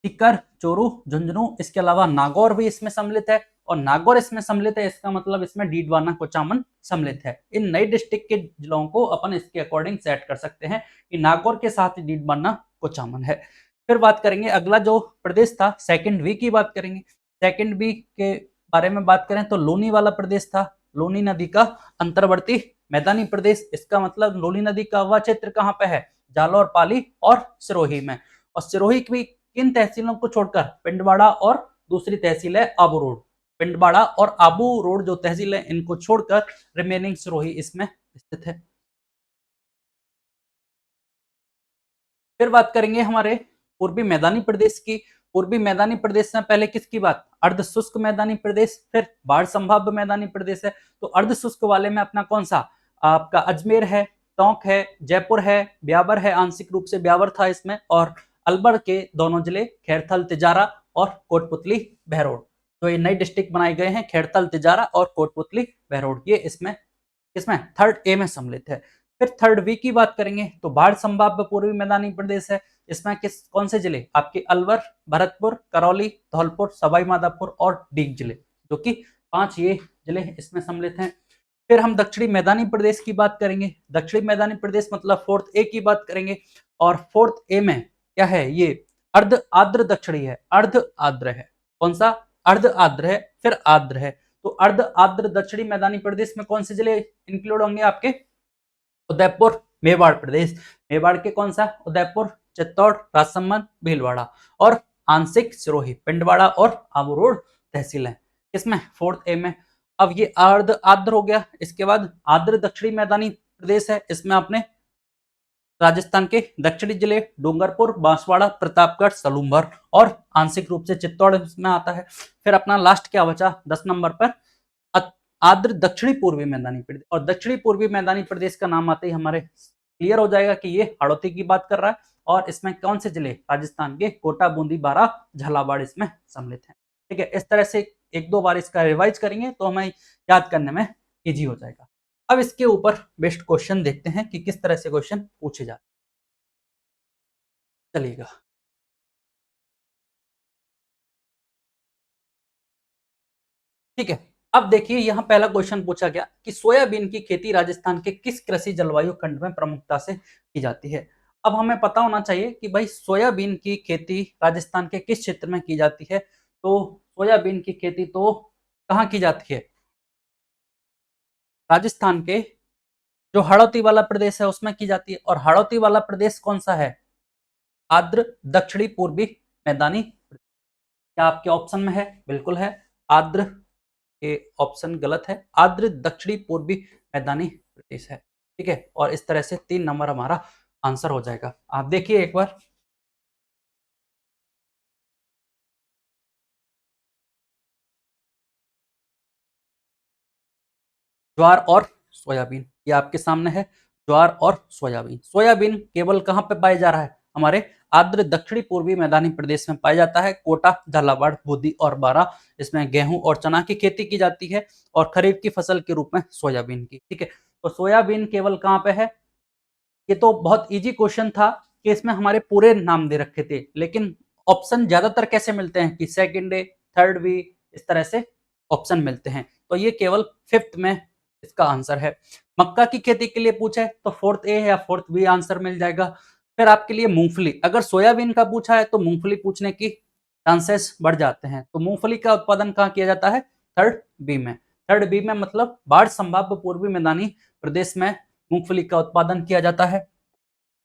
सीकर, चोरू, झुंझुनू, इसके अलावा नागौर भी इसमें सम्मिलित है, और नागौर इसमें सम्मिलित है, इसका मतलब इसमें डीडवाना, कुचामन सम्मिलित है। इन नई डिस्ट्रिक्ट के जिलों को अपन इसके अकॉर्डिंग सेट कर सकते हैं कि नागौर के साथ डीडवाना, कुचामन है। फिर बात करेंगे अगला जो प्रदेश था, सेकंड वी की बात करेंगे। सेकंड वी के बारे में बात करें तो लोनी वाला प्रदेश था, लोनी नदी का अंतर्वर्ती मैदानी प्रदेश। इसका मतलब लोनी नदी का वह क्षेत्र कहाँ पे है? जालौर, पाली और सिरोही में। और सिरोही की किन तहसीलों को छोड़कर? पिंडवाड़ा और दूसरी तहसील है आबू रोड। पिंडवाड़ा और आबू रोड जो तहसील है इनको छोड़कर रिमेनिंग सिरोही इसमें स्थित है। फिर बात करेंगे हमारे पूर्वी मैदानी प्रदेश की। पूर्वी मैदानी प्रदेश में पहले किसकी बात, अर्ध शुष्क मैदानी प्रदेश, फिर बाढ़ संभाव्य मैदानी प्रदेश है। तो अर्ध शुष्क वाले में अपना कौन सा, आपका अजमेर है, टोंक है, जयपुर है, ब्यावर है, आंशिक रूप से ब्यावर था इसमें, और अलवर के दोनों जिले खैरथल, तिजारा और कोटपुतली, बहरोड। तो ये नई डिस्ट्रिक्ट बनाए गए हैं, खैरथल, तिजारा और कोटपुतली, बहरोड, ये इसमें इसमें थर्ड ए में सम्मिलित है। फिर थर्ड बी की बात करेंगे तो बाढ़ संभाव्य पूर्वी मैदानी प्रदेश है। इसमें किस कौन से जिले, आपके अलवर, भरतपुर, करौली, धौलपुर, सवाई माधोपुर और डीग जिले, जो कि 5 ये जिले इसमें सम्मिलित हैं। फिर हम दक्षिणी मैदानी प्रदेश की बात करेंगे। दक्षिणी मैदानी प्रदेश मतलब फोर्थ ए की बात करेंगे, और फोर्थ ए में क्या है, ये अर्ध आर्द्र दक्षिणी है, अर्ध आर्द्र है। कौन सा, अर्ध आर्द्र है, फिर आर्द्र है। तो अर्ध आर्द्र दक्षिणी मैदानी प्रदेश में कौन से जिले इंक्लूड होंगे, आपके उदयपुर, मेवाड़ प्रदेश। मेवाड़ के कौन सा, उदयपुर, चित्तौड़, राजसमंद, भीलवाड़ा, और आंशिक सिरोही, पिंडवाड़ा और आबू रोड तहसील है इसमें फोर्थ ए में। अब ये अर्ध आर्द्र हो गया। इसके बाद आर्द्र दक्षिणी मैदानी प्रदेश है, इसमें आपने राजस्थान के दक्षिणी जिले डूंगरपुर, बांसवाड़ा, प्रतापगढ़, सलूंबर और आंशिक रूप से चित्तौड़ इसमें आता है। फिर अपना लास्ट क्या बचा 10 नंबर पर, आर्द्र दक्षिणी पूर्वी मैदानी प्रदेश। और दक्षिणी पूर्वी मैदानी प्रदेश का नाम आते ही हमारे क्लियर हो जाएगा कि ये हाड़ौती की बात कर रहा है, और इसमें कौन से जिले, राजस्थान के कोटा, बूंदी, बारां, झालावाड़ इसमें सम्मिलित है। ठीक है, इस तरह से एक दो बार इसका रिवाइज करेंगे तो हमें याद करने में इजी हो जाएगा। अब इसके ऊपर बेस्ट क्वेश्चन देखते हैं कि किस तरह से क्वेश्चन पूछे जाते चलिएगा। ठीक है, अब देखिए यहाँ पहला क्वेश्चन पूछा गया कि सोयाबीन की खेती राजस्थान के किस कृषि जलवायु खंड में प्रमुखता से की जाती है। अब हमें पता होना चाहिए कि भाई सोयाबीन की खेती राजस्थान के किस क्षेत्र में की जाती है। तो सोयाबीन की खेती तो कहाँ की जाती है, राजस्थान के जो हाड़ौती वाला प्रदेश है उसमें की जाती है। और हाड़ौती वाला प्रदेश कौन सा है, आर्द्र दक्षिणी पूर्वी मैदानी प्रदेश। क्या आपके ऑप्शन में है, बिल्कुल है, आर्द्र, ये ऑप्शन गलत है, आर्द्र दक्षिणी पूर्वी मैदानी प्रदेश है। ठीक है, और इस तरह से 3 नंबर हमारा आंसर हो जाएगा। आप देखिए एक बार, ज्वार और सोयाबीन, ये आपके सामने है, ज्वार और सोयाबीन। सोयाबीन केवल कहां पे पाया जा रहा है, हमारे आर्द्र दक्षिणी पूर्वी मैदानी प्रदेश में पाया जाता है, कोटा, झालावाड़, बूंदी और बारां। इसमें गेहूं और चना की खेती की जाती है, और खरीफ की फसल के रूप में सोयाबीन की। ठीक है, तो सोयाबीन केवल कहां पे है, ये तो बहुत इजी क्वेश्चन था कि इसमें हमारे पूरे नाम दे रखे थे, लेकिन ऑप्शन ज्यादातर कैसे मिलते हैं कि सेकंड ए, थर्ड बी, इस तरह से ऑप्शन मिलते हैं। तो ये केवल फिफ्थ में इसका आंसर है। मक्का की खेती के लिए पूछे तो फोर्थ ए या फोर्थ बी आंसर मिल जाएगा। फिर आपके लिए मूंगफली, अगर सोयाबीन का पूछा है तो मूंगफली पूछने की चांसेस बढ़ जाते हैं। तो मूंगफली का उत्पादन कहाँ किया जाता है, थर्ड बी में। थर्ड बी में मतलब बाढ़ संभाव्य पूर्वी मैदानी प्रदेश में मूंगफली का उत्पादन किया जाता है।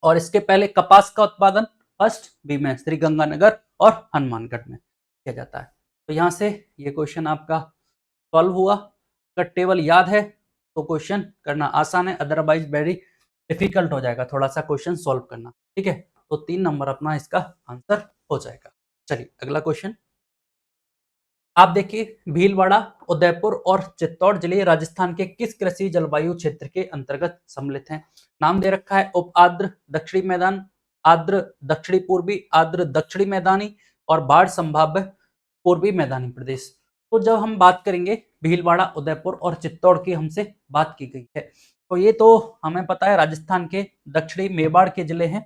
और इसके पहले कपास का उत्पादन फर्स्ट बी में श्रीगंगानगर और हनुमानगढ़ में किया जाता है। तो यहाँ से ये क्वेश्चन आपका सॉल्व हुआ। अगर टेबल याद है तो क्वेश्चन करना आसान है, अदरवाइज वेरी डिफिकल्ट हो जाएगा थोड़ा सा क्वेश्चन सॉल्व करना। ठीक है, तो 3 नंबर अपना इसका आंसर हो जाएगा। चलिए अगला क्वेश्चन आप देखिए, भीलवाड़ा, उदयपुर और चित्तौड़ जिले राजस्थान के किस कृषि जलवायु क्षेत्र के अंतर्गत सम्मिलित हैं। नाम दे रखा है उप आर्द्र दक्षिणी मैदान, आर्द्र दक्षिणी पूर्वी, आर्द्र दक्षिणी मैदानी और बाढ़ संभाव्य पूर्वी मैदानी प्रदेश। तो जब हम बात करेंगे भीलवाड़ा, उदयपुर और चित्तौड़ की हमसे बात की गई है, तो ये तो हमें पता है राजस्थान के दक्षिणी मेवाड़ के जिले हैं।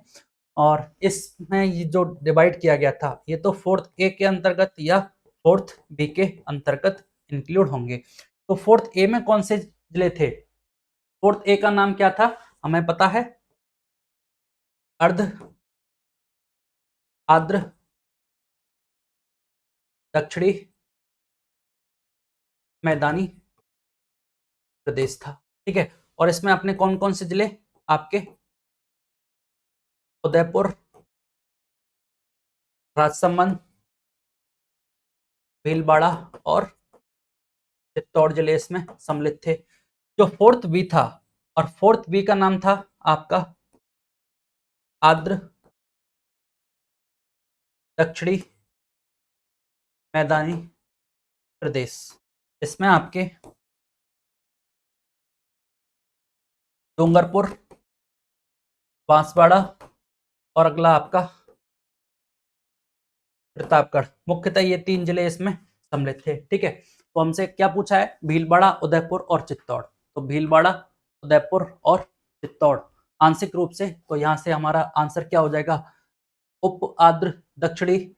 और इसमें ये जो डिवाइड किया गया था ये तो फोर्थ ए के अंतर्गत या फोर्थ बी के अंतर्गत इंक्लूड होंगे। तो फोर्थ ए में कौन से जिले थे, फोर्थ ए का नाम क्या था, हमें पता है, अर्ध आर्द्र दक्षिणी मैदानी प्रदेश था। ठीक है, और इसमें अपने कौन कौन से जिले, आपके उदयपुर, राजसमंद, भीलवाड़ा और चित्तौड़ जिले इसमें सम्मिलित थे। जो फोर्थ बी था, और फोर्थ बी का नाम था आपका आर्द्र दक्षिणी मैदानी प्रदेश। इसमें आपके डूंगरपुर, बांसवाड़ा और अगला आपका प्रतापगढ़, मुख्यतः ये 3 जिले इसमें सम्मिलित थे। ठीक है, तो हमसे क्या पूछा है, भीलवाड़ा, उदयपुर और चित्तौड़। तो भीलवाड़ा, उदयपुर और चित्तौड़ आंशिक रूप से, तो यहां से हमारा आंसर क्या हो जाएगा, उप आर्द्र दक्षिणी,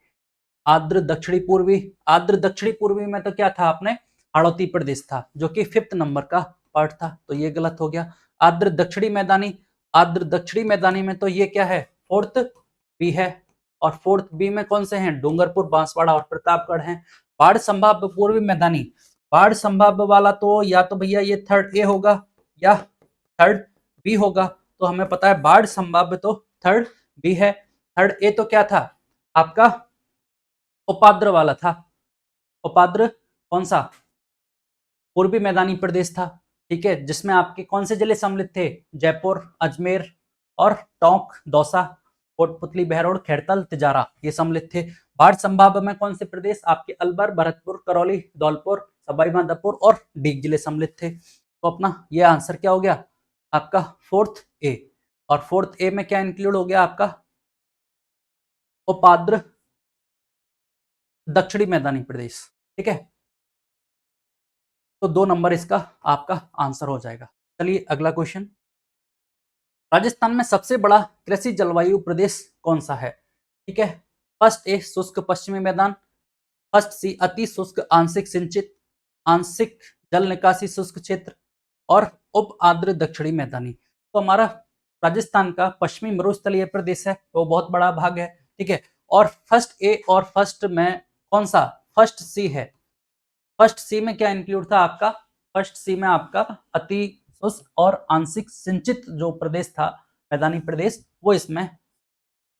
आर्द्र दक्षिणी पूर्वी। आर्द्र दक्षिणी पूर्वी में तो क्या था आपने, हाड़ौती प्रदेश था, जो कि 5th नंबर का पार्ट था, तो ये गलत हो गया। आर्द्र दक्षिणी मैदानी, आर्द्र दक्षिणी मैदानी में तो ये क्या है, 4th बी है, और 4th बी में कौन से हैं, डूंगरपुर, बांसवाड़ा और प्रतापगढ़ हैं। बाढ़ संभाव्य पूर्वी मैदानी, बाढ़ संभाव्य वाला तो या तो भैया ये 3rd ए होगा या 3rd बी होगा। तो हमें पता है बाढ़ संभाव्य तो 3rd बी है। 3rd ए तो क्या था आपका, उपाद्र वाला था। उपाद्र कौन सा, पूर्वी मैदानी प्रदेश था। ठीक है, जिसमें आपके कौन से जिले सम्मिलित थे, जयपुर, अजमेर और टोंक, दौसा, कोटपुतली, बहरौड़, खैरतल, तिजारा, ये सम्मिलित थे। बाढ़ संभाव्य में कौन से प्रदेश, आपके अलवर, भरतपुर, करौली, धौलपुर, सवाईमाधोपुर और डीग जिले सम्मिलित थे। तो अपना ये आंसर क्या हो गया आपका 4th ए। और 4th ए में क्या इंक्लूड हो गया आपका, उपाद्र दक्षिणी मैदानी प्रदेश। ठीक है, तो 2 नंबर इसका आपका आंसर हो जाएगा। चलिए अगला क्वेश्चन, राजस्थान में सबसे बड़ा कृषि जलवायु प्रदेश कौन सा है। ठीक है, फर्स्ट ए शुष्क पश्चिमी मैदान, फर्स्ट सी अति शुष्क आंशिक सिंचित, आंशिक जल निकासी शुष्क क्षेत्र और उप आर्द्र दक्षिणी मैदानी। तो हमारा राजस्थान का पश्चिमी मरुस्थलीय प्रदेश है, तो बहुत बड़ा भाग है। ठीक है, और फर्स्ट ए और फर्स्ट में कौन सा, फर्स्ट सी है। फर्स्ट सी में क्या इंक्लूड था आपका, फर्स्ट सी में आपका अति शुष्क और आंशिक सिंचित जो प्रदेश था, मैदानी प्रदेश, वो इसमें,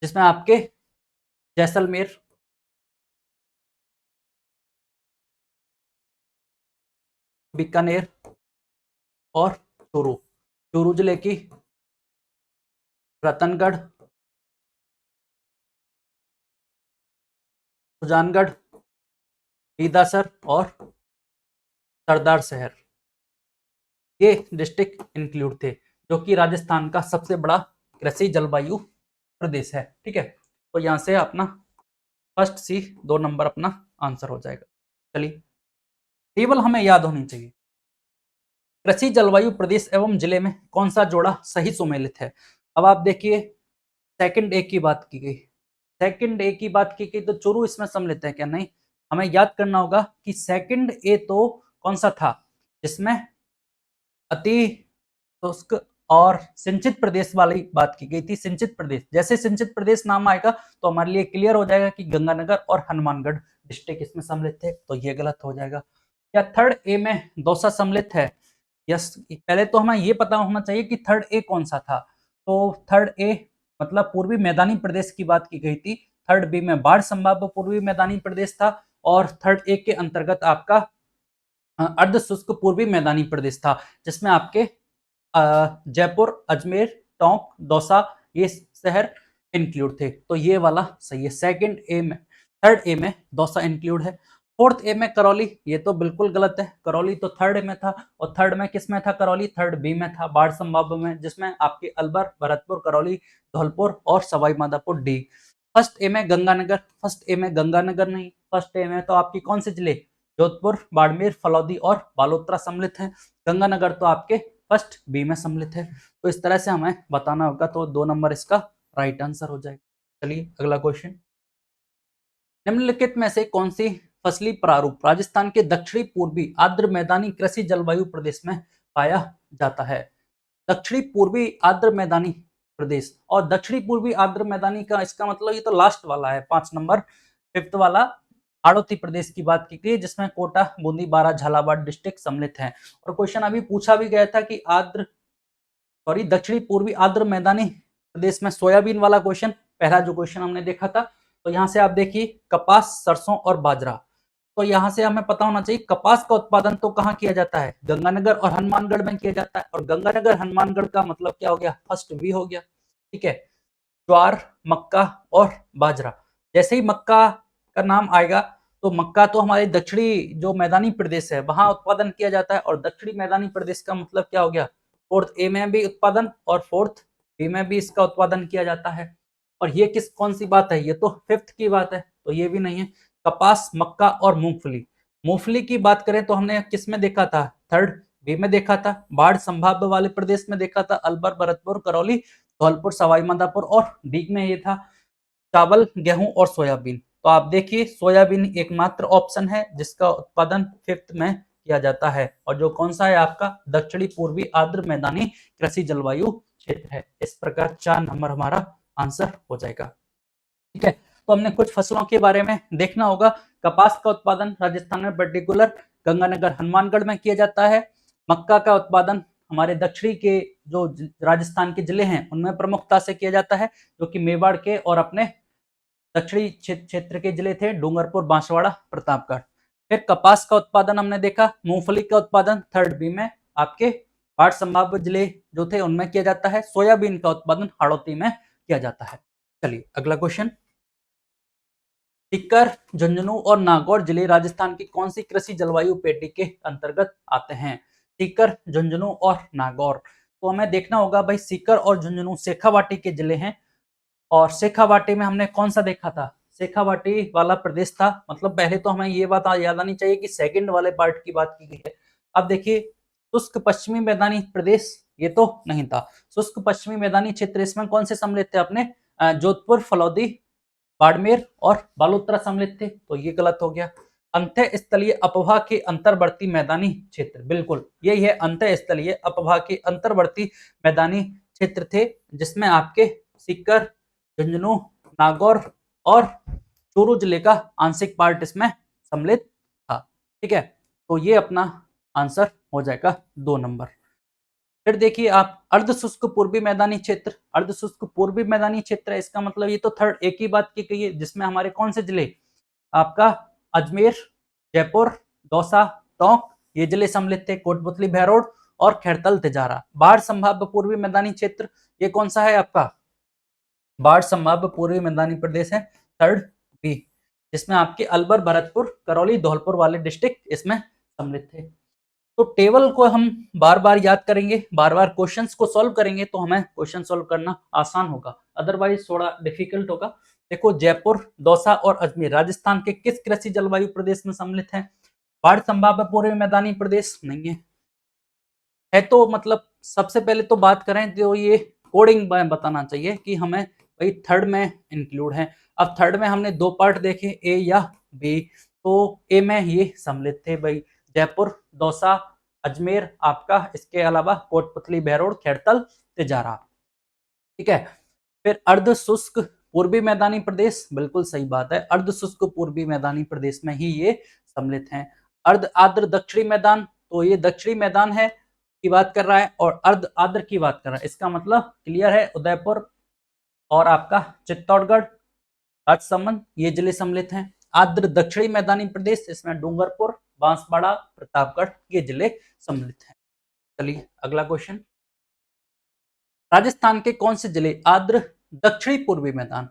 जिसमें आपके जैसलमेर, बीकानेर और चूरू, चूरू जिले की रतनगढ़, सुजानगढ़, बीदासर और सरदार शहर, ये डिस्ट्रिक्ट इंक्लूड थे, जो कि राजस्थान का सबसे बड़ा कृषि जलवायु प्रदेश है। ठीक है, तो यहां से अपना फर्स्ट सी 2 नंबर अपना आंसर हो जाएगा। चलिए, टेबल हमें याद होनी चाहिए। कृषि जलवायु प्रदेश एवं जिले में कौन सा जोड़ा सही सुमेलित है। अब आप देखिए, सेकंड ए की बात की गई, सेकंड ए की बात की गई तो चूरू इसमें सम्मिलित है क्या, नहीं। हमें याद करना होगा कि सेकंड ए तो कौन सा था, जिसमें अति शुष्क और सिंचित प्रदेश वाली बात की गई थी। सिंचित प्रदेश, जैसे सिंचित प्रदेश नाम आएगा तो हमारे लिए क्लियर हो जाएगा कि गंगानगर और हनुमानगढ़ डिस्ट्रिक्ट इसमें सम्मिलित थे, तो ये गलत हो जाएगा। क्या 3rd ए में दौसा सम्मिलित है, यस। पहले तो हमें ये पता होना चाहिए कि 3rd ए कौन सा था। तो 3rd ए मतलब पूर्वी मैदानी प्रदेश की बात की गई थी। 3rd बी में बाढ़ संभाव्य पूर्वी मैदानी प्रदेश था, और 3rd ए के अंतर्गत आपका अर्ध शुष्क पूर्वी मैदानी प्रदेश था, जिसमें आपके जयपुर, अजमेर, टोंक, दौसा, ये शहर इंक्लूड थे। तो ये वाला सही है, सेकंड ए में, 3rd ए में दौसा इंक्लूड है। 4th ए में करौली, ये तो बिल्कुल गलत है, करौली तो 3rd ए में था, और 3rd में किस में था करौली, 3rd बी में था, बाढ़ संभाव्य में, जिसमें आपके अलवर, भरतपुर, करौली, धौलपुर और Sawai Madhopur D. First A में गंगानगर, फर्स्ट ए में गंगानगर नहीं, फर्स्ट ए में तो आपकी कौन से जिले, जोधपुर, बाड़मेर, फलौदी और बालोतरा सम्मिलित हैं। गंगानगर तो आपके फर्स्ट बी में सम्मिलित है। तो इस तरह से हमें बताना होगा, तो 2 नंबर इसका राइट आंसर हो जाएगा। चलिए अगला क्वेश्चन, निम्नलिखित में से कौन सी फसली प्रारूप राजस्थान के दक्षिणी पूर्वी आर्द्र मैदानी कृषि जलवायु प्रदेश में पाया जाता है। दक्षिणी पूर्वी आर्द्र मैदानी प्रदेश, और दक्षिणी पूर्वी आर्द्र मैदानी का इसका मतलब ये तो लास्ट वाला है, 5 नंबर, 5th वाला हाड़ौती प्रदेश की बात की गई, जिसमें कोटा, बूंदी, बारा, झालावाड़ डिस्ट्रिक्ट सम्मिलित हैं। और क्वेश्चन अभी पूछा भी गया था कि दक्षिणी पूर्वी आर्द्र मैदानी प्रदेश में सोयाबीन वाला क्वेश्चन, पहला जो क्वेश्चन हमने देखा था। तो यहाँ से आप देखिए, कपास, सरसों और बाजरा, तो यहाँ से हमें पता होना चाहिए कपास का उत्पादन तो कहाँ किया जाता है, गंगानगर और हनुमानगढ़ में किया जाता है, और गंगानगर हनुमानगढ़ का मतलब क्या हो गया, फर्स्ट वी हो गया। ठीक है, ज्वार, मक्का और बाजरा। जैसे ही मक्का का नाम आएगा तो मक्का तो हमारे दक्षिणी जो मैदानी प्रदेश है वहां उत्पादन किया जाता है, और दक्षिणी मैदानी प्रदेश का मतलब क्या हो गया, फोर्थ ए में भी उत्पादन और फोर्थ बी में भी इसका उत्पादन किया जाता है। और ये कौन सी बात है, ये तो फिफ्थ की बात है, तो ये भी नहीं है। कपास, मक्का और मूंगफली। मूंगफली की बात करें तो हमने किस में देखा था, थर्ड बी में देखा था, बाढ़ संभाव्य वाले प्रदेश में देखा था, अलवर, भरतपुर, करौली, धौलपुर, सवाई माधोपुर, और डी में ये था चावल, गेहूं और सोयाबीन। तो आप देखिए सोयाबीन एकमात्र ऑप्शन है जिसका उत्पादन फिफ्थ में किया जाता है, और जो कौन सा है आपका, दक्षिणी पूर्वी आर्द्र मैदानी कृषि जलवायु क्षेत्र है। इस प्रकार 4 नंबर हमारा आंसर हो जाएगा। ठीक है, तो हमने कुछ फसलों के बारे में देखना होगा। कपास का उत्पादन राजस्थान में पर्टिकुलर गंगानगर, हनुमानगढ़ में किया जाता है। मक्का का उत्पादन हमारे दक्षिणी के जो राजस्थान के जिले हैं उनमें प्रमुखता से किया जाता है, जो कि मेवाड़ के और अपने दक्षिणी क्षेत्र के जिले थे डूंगरपुर, बांसवाड़ा, प्रतापगढ़। फिर कपास का उत्पादन हमने देखा, मूंगफली का उत्पादन थर्ड बी में आपके बाढ़ संभाव्य जिले जो थे उनमें किया जाता है। सोयाबीन का उत्पादन हाड़ौती में किया जाता है। चलिए अगला क्वेश्चन, सीकर, झुंझुनू और नागौर जिले राजस्थान की कौन सी कृषि जलवायु पेटी के अंतर्गत आते हैं। सीकर, झुंझुनू और नागौर। तो हमें देखना होगा भाई, सीकर और झुंझुनू शेखावाटी के जिले हैं, और शेखावाटी में हमने कौन सा देखा था, शेखावाटी वाला प्रदेश था। मतलब पहले तो हमें ये बात याद आनी चाहिए कि सेकंड वाले पार्ट की बात की गई है। अब देखिए शुष्क पश्चिमी मैदानी प्रदेश, ये तो नहीं था। शुष्क पश्चिमी मैदानी क्षेत्र, इसमें कौन से सम्मिलित थे अपने, जोधपुर, फलौदी, बाड़मेर और बालोतरा सम्मिलित थे, तो ये गलत हो गया। अंतः स्थलीय अपवाह के अंतर्वर्ती मैदानी क्षेत्र, बिल्कुल यही है, अंतः स्थलीय अपवाह के अंतर्वर्ती मैदानी क्षेत्र थे, जिसमें आपके सीकर, झुंझुनू, नागौर और चूरू जिले का आंशिक पार्ट इसमें सम्मिलित था। ठीक है, तो ये अपना आंसर हो जाएगा 2 नंबर। फिर देखिए आप, अर्ध शुष्क पूर्वी मैदानी क्षेत्र, अर्ध शुष्क पूर्वी मैदानी क्षेत्र है, इसका मतलब ये तो थर्ड एक ही बात की गई है, जिसमें हमारे कौन से जिले, आपका अजमेर, जयपुर, दौसा, टोंक, ये जिले सम्मिलित थे, कोटपुतली, बहरोड और खैरतल, तिजारा। बाढ़ संभाव्य पूर्वी मैदानी क्षेत्र, ये कौन सा है आपका, बाढ़ संभाव्य पूर्वी मैदानी प्रदेश है थर्ड बी, जिसमें आपके अलवर, भरतपुर, करौली, धौलपुर वाले डिस्ट्रिक्ट इसमें सम्मिलित थे। तो टेबल को हम बार बार याद करेंगे, बार बार क्वेश्चंस को सॉल्व करेंगे तो हमें क्वेश्चन सॉल्व करना आसान होगा, अदरवाइज थोड़ा डिफिकल्ट होगा। देखो जयपुर, दौसा और अजमेर राजस्थान के किस कृषि जलवायु प्रदेश में सम्मिलित है, बाढ़ संभाव्य पूर्वी मैदानी प्रदेश नहीं है तो मतलब सबसे पहले तो बात करें तो ये कोडिंग में बताना चाहिए कि हमें भाई थर्ड में इंक्लूड है। अब थर्ड में हमने 2 पार्ट देखे, ए या बी, तो ए में ये सम्मिलित थे भाई, जयपुर, दौसा, अजमेर आपका, इसके अलावा कोटपुतली, बहरोड, खैरतल, तिजारा। ठीक है, फिर अर्ध शुष्क पूर्वी मैदानी प्रदेश, बिल्कुल सही बात है, अर्ध शुष्क पूर्वी मैदानी प्रदेश में ही ये सम्मिलित हैं। अर्ध आर्द्र दक्षिणी मैदान, तो ये दक्षिणी मैदान है की बात कर रहा है, और अर्ध आर्द्र की बात कर रहा है, इसका मतलब क्लियर है, उदयपुर और आपका चित्तौड़गढ़, राजसमंद, ये जिले सम्मिलित हैं। आर्द्र दक्षिणी मैदानी प्रदेश, इसमें डूंगरपुर, बांसवाड़ा, प्रतापगढ़, ये जिले सम्मिलित हैं। चलिए अगला क्वेश्चन, राजस्थान के कौन से जिले आर्द्र दक्षिणी पूर्वी मैदान,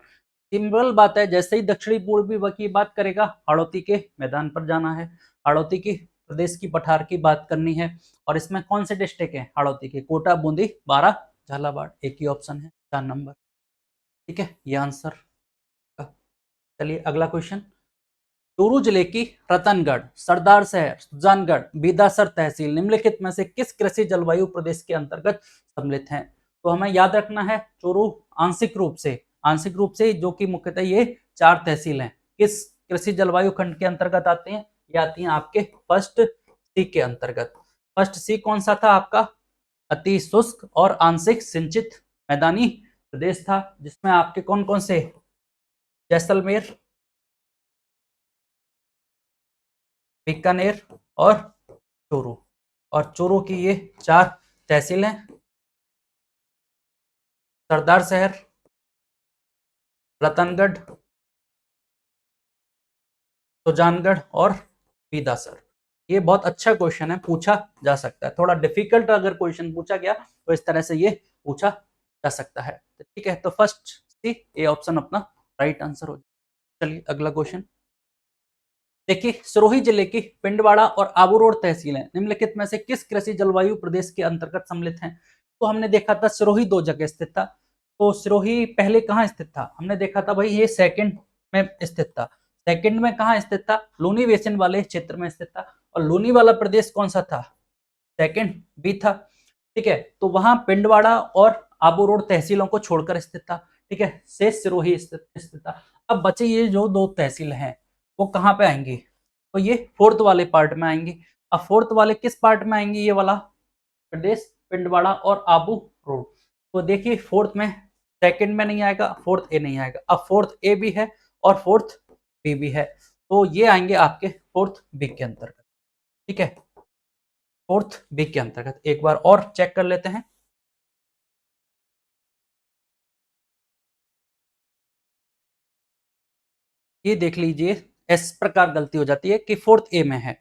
सिंपल बात है, जैसे ही दक्षिणी पूर्वी की बात करेगा हाड़ौती के मैदान पर जाना है, हाड़ौती की प्रदेश की पठार की बात करनी है, और इसमें कौन से डिस्ट्रिक्ट है हाड़ौती के, कोटा, बूंदी, बारा, झालावाड़, एक ही ऑप्शन है 4 नंबर। ठीक है, ये आंसर। चलिए अगला क्वेश्चन, चूरू जिले की रतनगढ़, सरदार शहर, सुजानगढ़, बीदासर तहसील निम्नलिखित में से किस कृषि जलवायु प्रदेश के अंतर्गत सम्मिलित हैं। तो हमें याद रखना है चूरू आंशिक रूप से जो कि मुख्यतः ये 4 तहसील हैं, किस कृषि जलवायु खंड के अंतर्गत आते हैं, ये आती हैं आपके फर्स्ट सी के अंतर्गत। फर्स्ट सी कौन सा था आपका, अति शुष्क और आंशिक सिंचित मैदानी प्रदेश था, जिसमें आपके कौन कौन से, जैसलमेर, बीकानेर और चूरू, और चूरू की ये 4 तहसील हैं, सरदार शहर, रतनगढ़, सुजानगढ़ और विदासर। ये बहुत अच्छा क्वेश्चन है, पूछा जा सकता है। थोड़ा डिफिकल्ट अगर क्वेश्चन पूछा गया तो इस तरह से ये पूछा जा सकता है। तो ठीक है, तो फर्स्ट सी ए ऑप्शन अपना राइट आंसर हो जाए। चलिए अगला क्वेश्चन देखिए, सिरोही जिले की पिंडवाड़ा और आबू रोड तहसीलें निम्नलिखित में से किस कृषि जलवायु प्रदेश के अंतर्गत सम्मिलित हैं? तो हमने देखा था सिरोही दो जगह स्थित था। तो सिरोही पहले कहाँ स्थित था? हमने देखा था भाई ये सेकंड में स्थित था। सेकंड में कहाँ स्थित था? लूनी बेसिन वाले क्षेत्र में स्थित था। और लूनी वाला प्रदेश कौन सा था? सेकंड बी था। ठीक है, तो वहां पिंडवाड़ा और आबू रोड तहसीलों को छोड़कर स्थित था। ठीक है, शेष सिरोही स्थित था। अब बचे ये जो दो तहसील हैं वो कहाँ पे आएंगी? तो ये फोर्थ वाले पार्ट में आएंगे। अब फोर्थ वाले किस पार्ट में आएंगे? ये वाला प्रदेश पिंडवाड़ा और आबू रोड। तो देखिए फोर्थ में सेकंड में नहीं आएगा, फोर्थ ए नहीं आएगा। अब फोर्थ ए भी है और फोर्थ बी भी है, तो ये आएंगे आपके फोर्थ बी के अंतर्गत। ठीक है, फोर्थ बी के अंतर्गत एक बार और चेक कर लेते हैं। ये देख लीजिए, इस प्रकार गलती हो जाती है कि फोर्थ ए में है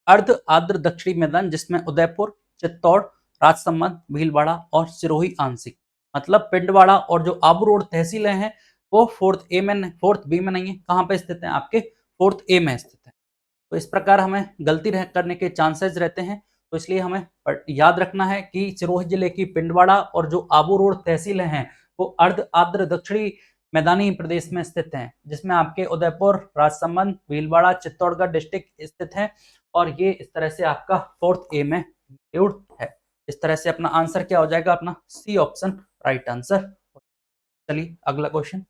अर्ध आर्द्र दक्षिणी मैदान, जिसमें उदयपुर, चित्तौड़, राजसमंद, भीलवाड़ा और सिरोही आंशिक, मतलब पिंडवाड़ा और जो आबू रोड तहसीलें हैं वो फोर्थ ए में, फोर्थ बी में नहीं है। कहाँ पे स्थित है? आपके फोर्थ ए में स्थित है। तो इस प्रकार हमें गलती करने के चांसेस रहते हैं, तो इसलिए हमें याद रखना है कि सिरोही जिले की पिंडवाड़ा और जो आबू रोड तहसीलें हैं वो अर्ध आर्द्र दक्षिणी मैदानी प्रदेश में स्थित हैं, जिसमें आपके उदयपुर, राजसमंद, भीलवाड़ा, चित्तौड़गढ़ डिस्ट्रिक्ट स्थित हैं। और ये इस तरह से आपका फोर्थ ए में इंक्लूड है। इस तरह से अपना आंसर क्या हो जाएगा? अपना सी ऑप्शन राइट आंसर। चलिए अगला क्वेश्चन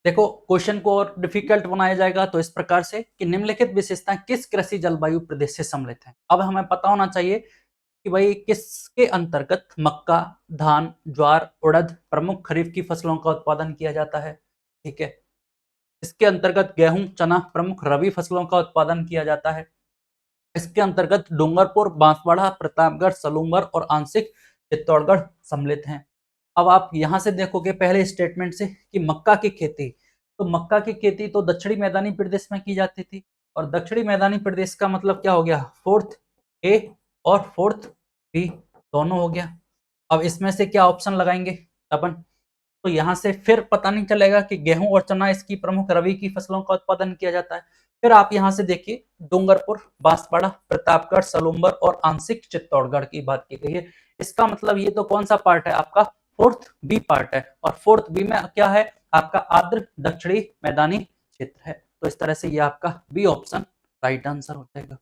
देखो, क्वेश्चन को और डिफिकल्ट बनाया जाएगा तो इस प्रकार से कि निम्नलिखित विशेषताएं किस कृषि जलवायु प्रदेश से सम्मिलित हैं। अब हमें पता होना चाहिए कि भाई किसके अंतर्गत मक्का, धान, ज्वार, उड़द प्रमुख खरीफ की फसलों का उत्पादन किया जाता है। ठीक है, इसके अंतर्गत गेहूं, चना प्रमुख रबी फसलों का उत्पादन किया जाता है। इसके अंतर्गत डूंगरपुर, बांसवाड़ा, प्रतापगढ़, सलूंबर और आंशिक चित्तौड़गढ़ सम्मिलित हैं। अब आप यहां से देखोगे पहले स्टेटमेंट से कि मक्का की खेती, तो मक्का की खेती तो दक्षिणी मैदानी प्रदेश में की जाती थी। और दक्षिणी मैदानी प्रदेश का मतलब क्या हो गया? फोर्थ ए और फोर्थ बी दोनों हो गया। अब इसमें से क्या ऑप्शन लगाएंगे अपन? तो यहाँ से फिर पता नहीं चलेगा कि गेहूं और चना इसकी प्रमुख रबी की फसलों का उत्पादन किया जाता है। फिर आप यहाँ से देखिए, डूंगरपुर, बांसवाड़ा, प्रतापगढ़, सलूंबर और आंशिक चित्तौड़गढ़ की बात की गई है। इसका मतलब ये तो कौन सा पार्ट है? आपका फोर्थ बी पार्ट है। और फोर्थ बी में क्या है? आपका आर्द्र दक्षिणी मैदानी क्षेत्र है। तो इस तरह से ये आपका बी ऑप्शन राइट आंसर हो जाएगा।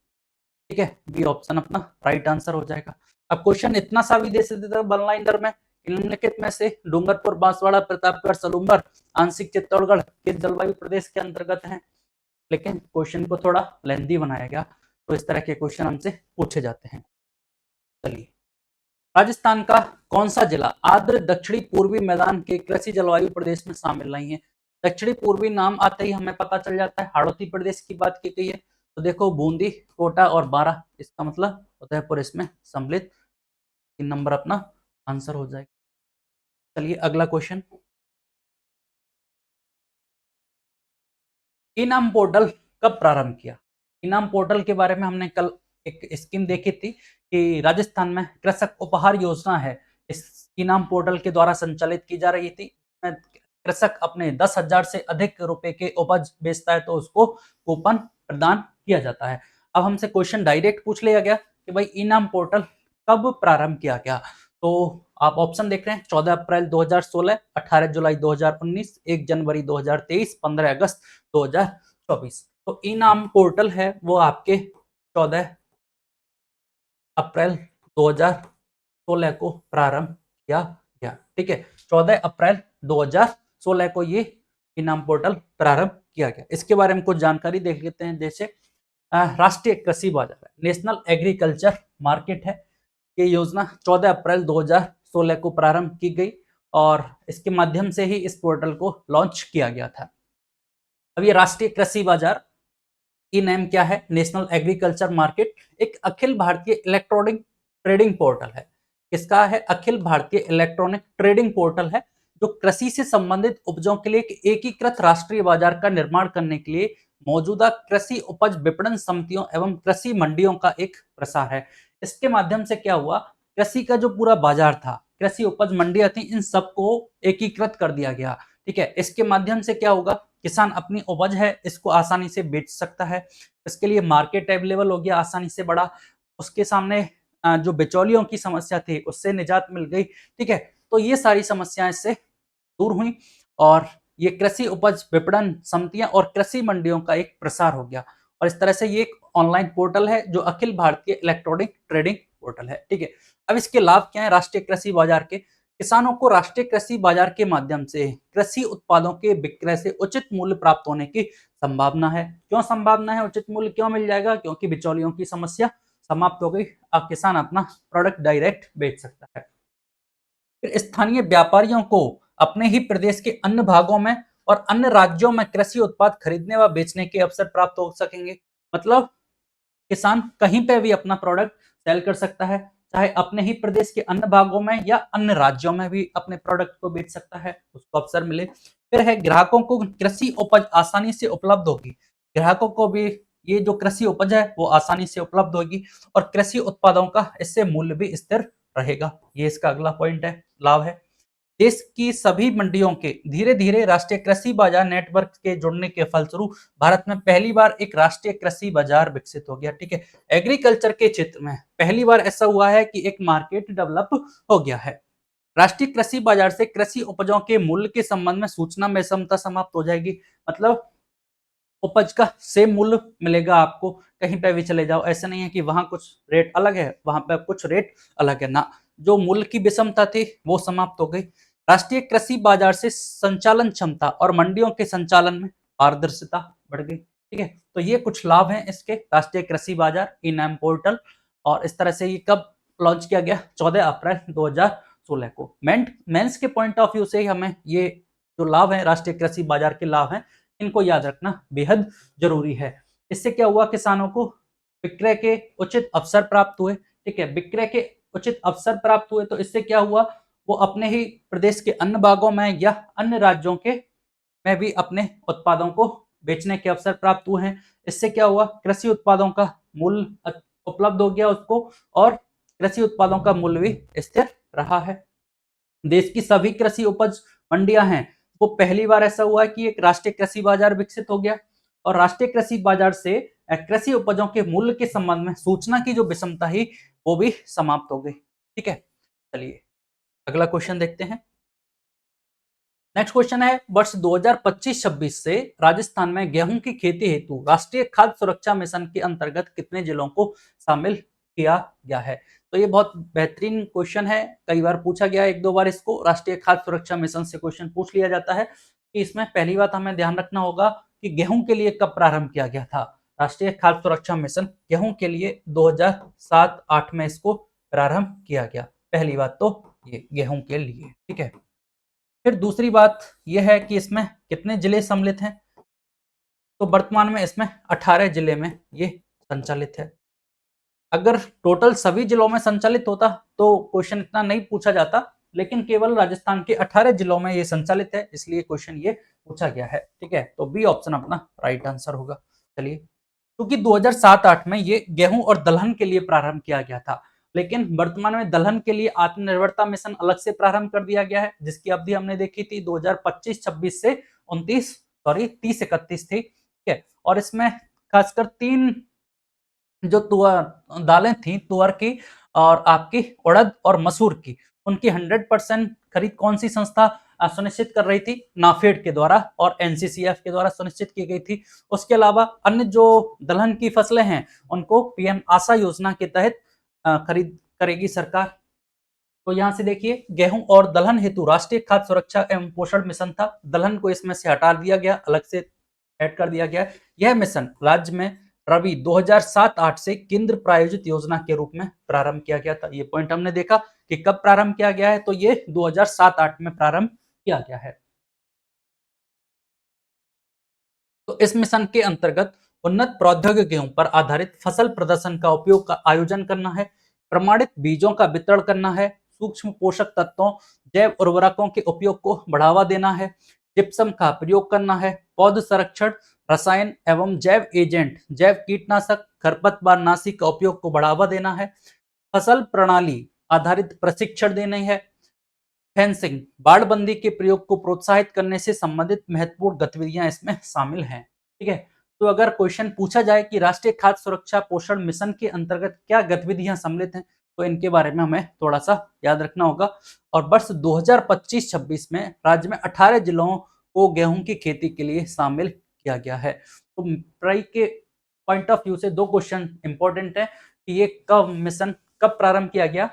ठीक है, बी ऑप्शन अपना राइट आंसर हो जाएगा। अब क्वेश्चन इतना सा भी दे सकते थे वन लाइनर में, निम्नलिखित में से डूंगरपुर, बांसवाड़ा, प्रतापगढ़, सलूंबर, आंशिक चित्तौड़गढ़ किस जलवायु प्रदेश के अंतर्गत हैं? लेकिन क्वेश्चन को थोड़ा लेंथी बनाया गया, तो इस तरह के क्वेश्चन हमसे पूछे जाते हैं। चलिए, राजस्थान का कौन सा जिला आर्द्र दक्षिणी पूर्वी मैदान के कृषि जलवायु प्रदेश में शामिल नहीं है? दक्षिणी पूर्वी नाम आते ही हमें पता चल जाता है हाड़ौती प्रदेश की बात की गई है। तो देखो, बूंदी, कोटा और बारां, इसका मतलब उदयपुर इसमें सम्मिलित। 3 नंबर अपना आंसर हो जाएगा। चलिए अगला क्वेश्चन, इनाम पोर्टल कब प्रारंभ किया? इनाम पोर्टल के बारे में हमने कल एक स्कीम देखी थी कि राजस्थान में कृषक उपहार योजना है, इस इनाम पोर्टल के द्वारा संचालित की जा रही थी। कृषक अपने 10,000 से अधिक रुपए के उपज बेचता है तो उसको कूपन प्रदान किया जाता है। अब हमसे क्वेश्चन डायरेक्ट पूछ लिया गया कि भाई इनाम पोर्टल कब प्रारंभ किया गया? तो आप ऑप्शन देख रहे हैं, 14 अप्रैल 2016, 18 जुलाई 2019, 1 जनवरी 2023, 15 अगस्त 2024। तो इनाम पोर्टल है वो आपके 14 अप्रैल 2016 को प्रारंभ किया गया। ठीक है, 14 अप्रैल 2016 को ये इनाम पोर्टल प्रारंभ किया गया। इसके बारे में कुछ जानकारी देख लेते हैं। जैसे राष्ट्रीय कृषि बाजार है, नेशनल एग्रीकल्चर मार्केट है। ये योजना 14 अप्रैल 2016 को प्रारंभ की गई और इसके माध्यम से ही इस पोर्टल को लॉन्च किया गया था। अब ये राष्ट्रीय कृषि बाजार ई नेम क्या है? नेशनल एग्रीकल्चर मार्केट एक Akhil Bharatiya electronic trading portal है। किसका है? Akhil Bharatiya electronic trading portal है, जो कृषि से संबंधित उपजों के लिए एक एकीकृत राष्ट्रीय बाजार का निर्माण करने के लिए मौजूदा कृषि उपज विपणन समितियों एवं कृषि मंडियों का एक प्रसार है। इसके माध्यम से क्या हुआ, कृषि का जो पूरा बाजार था, कृषि उपज मंडियां थी, इन सबको एकीकृत कर दिया गया। ठीक है, इसके माध्यम से क्या होगा, किसान अपनी उपज है इसको आसानी से बेच सकता है। इसके लिए मार्केट अवेलेबल हो गया आसानी से बड़ा, उसके सामने जो बिचौलियों की समस्या थी उससे निजात मिल गई। ठीक है, तो ये सारी समस्याएं इससे दूर हुई और ये कृषि उपज विपणन समितियां और कृषि मंडियों का एक प्रसार हो गया। और इस तरह से ये एक ऑनलाइन पोर्टल है जो Akhil Bharatiya electronic trading portal है। ठीक है, अब इसके लाभ क्या है राष्ट्रीय कृषि बाजार के, किसानों को राष्ट्रीय कृषि बाजार के माध्यम से कृषि उत्पादों के विक्रय से उचित मूल्य प्राप्त होने की संभावना है। क्यों संभावना है, उचित मूल्य क्यों मिल जाएगा, क्योंकि बिचौलियों की समस्या समाप्त हो गई, अब किसान अपना प्रोडक्ट डायरेक्ट बेच सकता है। फिर स्थानीय व्यापारियों को अपने ही प्रदेश के अन्य भागों में और अन्य राज्यों में कृषि उत्पाद खरीदने व बेचने के अवसर प्राप्त हो सकेंगे। मतलब किसान कहीं पे भी अपना प्रोडक्ट सेल कर सकता है, चाहे अपने ही प्रदेश के अन्य भागों में या अन्य राज्यों में भी अपने प्रोडक्ट को बेच सकता है, उसको अवसर मिले। फिर है ग्राहकों को कृषि उपज आसानी से उपलब्ध होगी, ग्राहकों को भी ये जो कृषि उपज है वो आसानी से उपलब्ध होगी और कृषि उत्पादों का इससे मूल्य भी स्थिर रहेगा। ये इसका अगला पॉइंट है, लाभ है। देश की सभी मंडियों के धीरे धीरे राष्ट्रीय कृषि बाजार नेटवर्क के जुड़ने के फलस्वरूप भारत में पहली बार एक राष्ट्रीय कृषि बाजार विकसित हो गया। ठीक है, एग्रीकल्चर के क्षेत्र में पहली बार ऐसा हुआ है कि एक मार्केट डेवलप हो गया है। राष्ट्रीय कृषि बाजार से कृषि उपजों के मूल्य के संबंध में सूचना में समता समाप्त हो जाएगी। मतलब उपज का सेम मूल्य मिलेगा आपको, कहीं पे भी चले जाओ, ऐसा नहीं है कि वहां कुछ रेट अलग है वहां पे कुछ रेट अलग है ना, जो मूल्य की विषमता थी वो समाप्त हो गई। राष्ट्रीय कृषि बाजार से संचालन क्षमता और मंडियों के संचालन में पारदर्शिता बढ़ गई। ठीक है, तो ये कुछ लाभ हैं इसके राष्ट्रीय कृषि बाजार ई नाम पोर्टल। और इस तरह से ये कब लॉन्च किया गया, 14 अप्रैल 2016 को। मेंस के पॉइंट ऑफ व्यू से हमें ये जो लाभ है राष्ट्रीय कृषि बाजार के लाभ हैं, इनको याद रखना बेहद जरूरी है। इससे क्या हुआ, किसानों को विक्रय के उचित अवसर प्राप्त हुए। ठीक है, विक्रय के उचित अवसर प्राप्त हुए तो इससे क्या हुआ, वो अपने ही प्रदेश के अन्य भागों में या अन्य राज्यों के में भी अपने उत्पादों को बेचने के अवसर प्राप्त हुए हैं। इससे क्या हुआ, कृषि उत्पादों का मूल्य उपलब्ध हो गया उसको और कृषि उत्पादों का मूल्य भी स्थिर रहा है। देश की सभी कृषि उपज मंडियां हैं, वो पहली बार ऐसा हुआ है कि एक राष्ट्रीय कृषि बाजार विकसित हो गया और राष्ट्रीय कृषि बाजार से कृषि उपजों के मूल्य के संबंध में सूचना की जो विषमता है वो भी समाप्त हो गई। ठीक है, चलिए अगला क्वेश्चन देखते हैं। नेक्स्ट क्वेश्चन है, वर्ष 2025-26 से राजस्थान में गेहूं की खेती हेतु राष्ट्रीय खाद्य सुरक्षा मिशन के अंतर्गत कितने जिलों को शामिल किया गया है। तो ये बहुत बेहतरीन क्वेश्चन है, कई बार पूछा गया एक दो बार इसको, राष्ट्रीय खाद्य सुरक्षा मिशन से क्वेश्चन पूछ लिया जाता है कि इसमें पहली बात हमें ध्यान रखना होगा कि गेहूं के लिए कब प्रारंभ किया गया था। राष्ट्रीय खाद्य सुरक्षा मिशन गेहूं के लिए 2007-8 में इसको प्रारंभ किया गया, पहली बात तो ये गेहूं के लिए। ठीक है, फिर दूसरी बात यह है कि इसमें कितने जिले सम्मिलित हैं, तो वर्तमान में इसमें 18 जिले में ये संचालित है। अगर टोटल सभी जिलों में संचालित होता तो क्वेश्चन इतना नहीं पूछा जाता, लेकिन केवल राजस्थान के 18 जिलों में ये संचालित है, इसलिए क्वेश्चन ये पूछा गया है। ठीक है, तो बी ऑप्शन अपना राइट आंसर होगा। चलिए, क्योंकि 2007-8 में ये गेहूं और दलहन के लिए प्रारंभ किया गया था, लेकिन वर्तमान में दलहन के लिए आत्मनिर्भरता मिशन अलग से प्रारंभ कर दिया गया है, जिसकी अवधि हमने देखी थी 2025-26 से 30-31 थी। ठीक है, और इसमें खासकर तीन जो तुअर दालें थी, तुअर की और आपकी उड़द और मसूर की, उनकी 100% खरीद कौन सी संस्था सुनिश्चित कर रही थी, नाफेड के द्वारा और एनसीसीएफ के द्वारा सुनिश्चित की गई थी। उसके अलावा अन्य जो दलहन की फसलें हैं उनको पीएम आशा योजना के तहत खरीद करेगी सरकार। तो यहाँ से देखिए, गेहूं और दलहन हेतु राष्ट्रीय खाद्य सुरक्षा एवं पोषण मिशन था, दलहन को इसमें से हटा दिया गया, अलग से ऐड कर दिया गया। यह मिशन राज्य में रबी 2007-8 से केंद्र प्रायोजित योजना के रूप में प्रारंभ किया गया था। ये पॉइंट हमने देखा कि कब प्रारंभ किया गया है, तो ये 2007-8 में प्रारंभ किया गया है। तो इस मिशन के अंतर्गत उन्नत प्रौद्योगिकियों पर आधारित फसल प्रदर्शन का उपयोग का आयोजन करना है, प्रमाणित बीजों का वितरण करना है, सूक्ष्म पोषक तत्वों जैव उर्वरकों के उपयोग को बढ़ावा देना है, जिप्सम का प्रयोग करना है, पौध संरक्षण रसायन एवं जैव एजेंट, जैव कीटनाशक, खरपतवारनाशी का उपयोग को बढ़ावा देना है, फसल प्रणाली आधारित प्रशिक्षण देना है, फेंसिंग, बाड़बंदी के प्रयोग को प्रोत्साहित करने से संबंधित महत्वपूर्ण गतिविधियां इसमें शामिल हैं। ठीक है, तो अगर क्वेश्चन पूछा जाए कि राष्ट्रीय खाद्य सुरक्षा पोषण मिशन के अंतर्गत क्या गतिविधियां सम्मिलित हैं, तो इनके बारे में हमें थोड़ा सा याद रखना होगा। और वर्ष 2025-26 में राज्य में 18 जिलों को गेहूं की खेती के लिए शामिल किया गया है। तो ट्राई के पॉइंट ऑफ व्यू से दो क्वेश्चन इंपॉर्टेंट है कि ये मिशन कब प्रारंभ किया गया।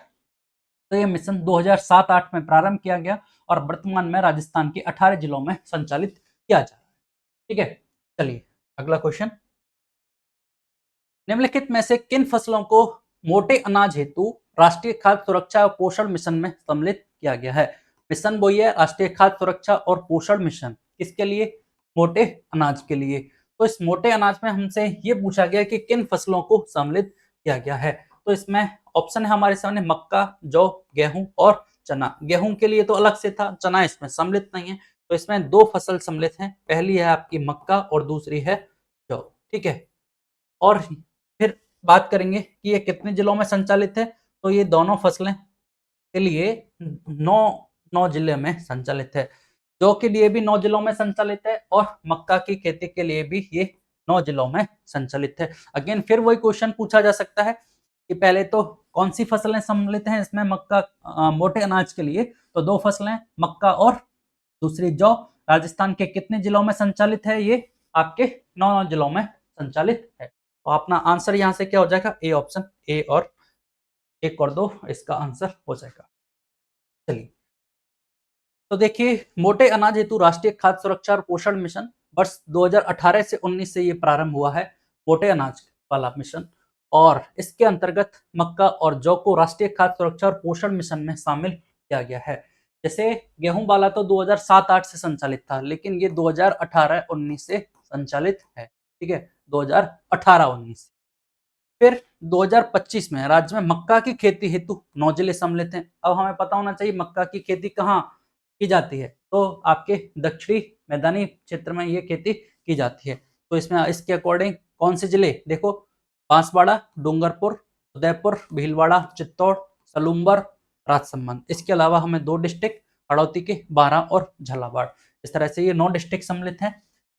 तो ये मिशन 2007-8 में प्रारंभ किया गया और वर्तमान में राजस्थान के 18 जिलों में संचालित किया जा रहा है। ठीक है, चलिए अगला क्वेश्चन, निम्नलिखित में से किन फसलों को मोटे अनाज हेतु राष्ट्रीय खाद्य सुरक्षा और पोषण मिशन में सम्मिलित किया गया है। मिशन वही है, राष्ट्रीय खाद्य सुरक्षा और पोषण मिशन, किसके लिए, मोटे अनाज के लिए। तो इस मोटे अनाज में हमसे ये पूछा गया कि किन फसलों को सम्मिलित किया गया है। तो इसमें ऑप्शन है हमारे सामने मक्का, जौ, गेहूं और चना। गेहूं के लिए तो अलग से था, चना इसमें सम्मिलित नहीं है। तो इसमें दो फसल सम्मिलित हैं, पहली है आपकी मक्का और दूसरी है जौ। ठीक है, और फिर बात करेंगे कि ये कितने जिलों में संचालित है। तो ये दोनों फसलें के लिए 9 जिले में संचालित है। जौ के लिए भी 9 जिलों में संचालित है और मक्का की खेती के लिए भी ये 9 जिलों में संचालित है। अगेन फिर वही क्वेश्चन पूछा जा सकता है कि पहले तो कौन सी फसलें सम्मिलित हैं इसमें मक्का मोटे अनाज के लिए। तो दो फसलें मक्का और दूसरी जौ। राजस्थान के कितने जिलों में संचालित है, ये आपके 9 जिलों में संचालित है। तो अपना आंसर यहाँ से क्या हो जाएगा, ए ऑप्शन, ए और 1 और 2 इसका आंसर हो जाएगा। चलिए, तो देखिए मोटे अनाज हेतु राष्ट्रीय खाद्य सुरक्षा और पोषण मिशन वर्ष 2018 से 19 से ये प्रारंभ हुआ है, मोटे अनाज वाला मिशन। और इसके अंतर्गत मक्का और जौ को राष्ट्रीय खाद्य सुरक्षा और पोषण मिशन में शामिल किया गया है। जैसे गेहूं वाला तो 2007-8 से संचालित था, लेकिन ये 2018-19 से संचालित है। ठीक है, 2018-19। फिर 2025 में राज्य में मक्का की खेती हेतु 9 जिले सम्मिलित हैं। अब हमें पता होना चाहिए मक्का की खेती कहाँ की जाती है, तो आपके दक्षिणी मैदानी क्षेत्र में ये खेती की जाती है। तो इसमें इसके अकॉर्डिंग कौन से जिले देखो, बांसवाड़ा, डूंगरपुर, उदयपुर, भीलवाड़ा, चित्तौड़, सलूम्बर, राजसमंद। इसके अलावा हमें 2 डिस्ट्रिक्ट हड़ौती के बारां और झालावाड़, इस तरह से ये 9 डिस्ट्रिक्ट सम्मिलित हैं।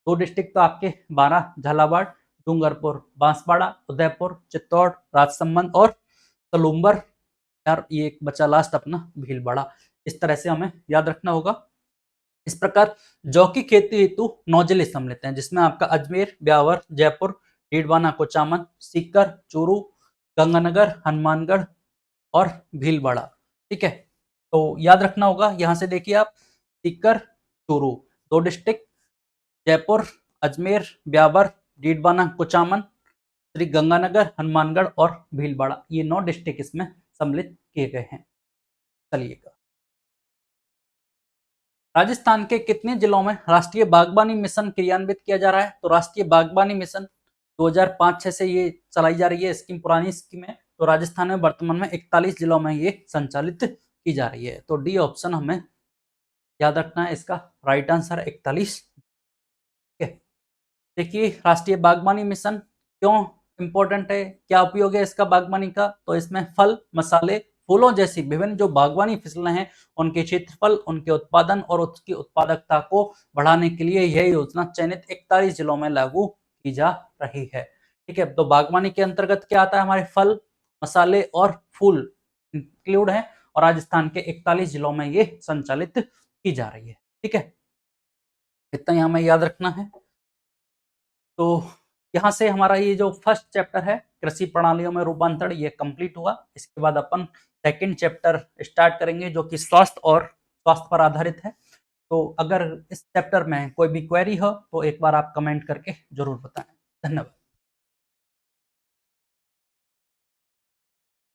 2 डिस्ट्रिक्ट तो आपके बारां, झालावाड़, डूंगरपुर, बांसवाड़ा, उदयपुर, चित्तौड़, राजसमंद और सलूम्बर। यार ये एक बचा लास्ट अपना भीलवाड़ा। इस तरह से हमें याद रखना होगा। इस प्रकार जौ की खेती हेतु 9 जिले सम्मिलित हैं, जिसमें आपका अजमेर, ब्यावर, जयपुर, डीडवाना, कुचामन, सीकर, चूरू, गंगानगर, हनुमानगढ़ और भीलवाड़ा। ठीक है, तो याद रखना होगा। यहां से देखिए आप, सीकर, चूरू 2 डिस्ट्रिक्ट, जयपुर, अजमेर, ब्यावर, डीडवाना, कुचामन, श्री गंगानगर, हनुमानगढ़ और भीलवाड़ा, ये 9 डिस्ट्रिक्ट इसमें सम्मिलित किए गए हैं। चलिएगा, राजस्थान के कितने जिलों में राष्ट्रीय बागबानी मिशन क्रियान्वित किया जा रहा है। तो राष्ट्रीय बागबानी मिशन 2005-6 से ये चलाई जा रही है स्कीम, पुरानी स्कीम है। तो राजस्थान में वर्तमान में 41 जिलों में ये संचालित की जा रही है। तो डी ऑप्शन हमें याद रखना है, इसका राइट आंसर 41। देखिए राष्ट्रीय बागबानी मिशन क्यों इंपॉर्टेंट है, क्या उपयोग है इसका बागबानी का। तो इसमें फल, मसाले, फूलों जैसी विभिन्न जो बागवानी फसलें हैं उनके क्षेत्रफल, उनके उत्पादन और उसकी उत्पादकता को बढ़ाने के लिए यह योजना चयनित 41 जिलों में लागू की जा रही है। ठीक है, तो बागवानी के अंतर्गत क्या आता है, हमारे फल, मसाले और फूल इंक्लूड है और राजस्थान के 41 जिलों में ये संचालित की जा रही है। ठीक है, इतना ही हमें याद रखना है। तो यहाँ से हमारा ये जो फर्स्ट चैप्टर है कृषि प्रणालियों में रूपांतरण, ये कंप्लीट हुआ। इसके बाद अपन सेकंड चैप्टर स्टार्ट करेंगे जो कि स्वास्थ्य पर आधारित है। तो अगर इस चैप्टर में कोई भी क्वेरी हो तो एक बार आप कमेंट करके जरूर बताएं। धन्यवाद।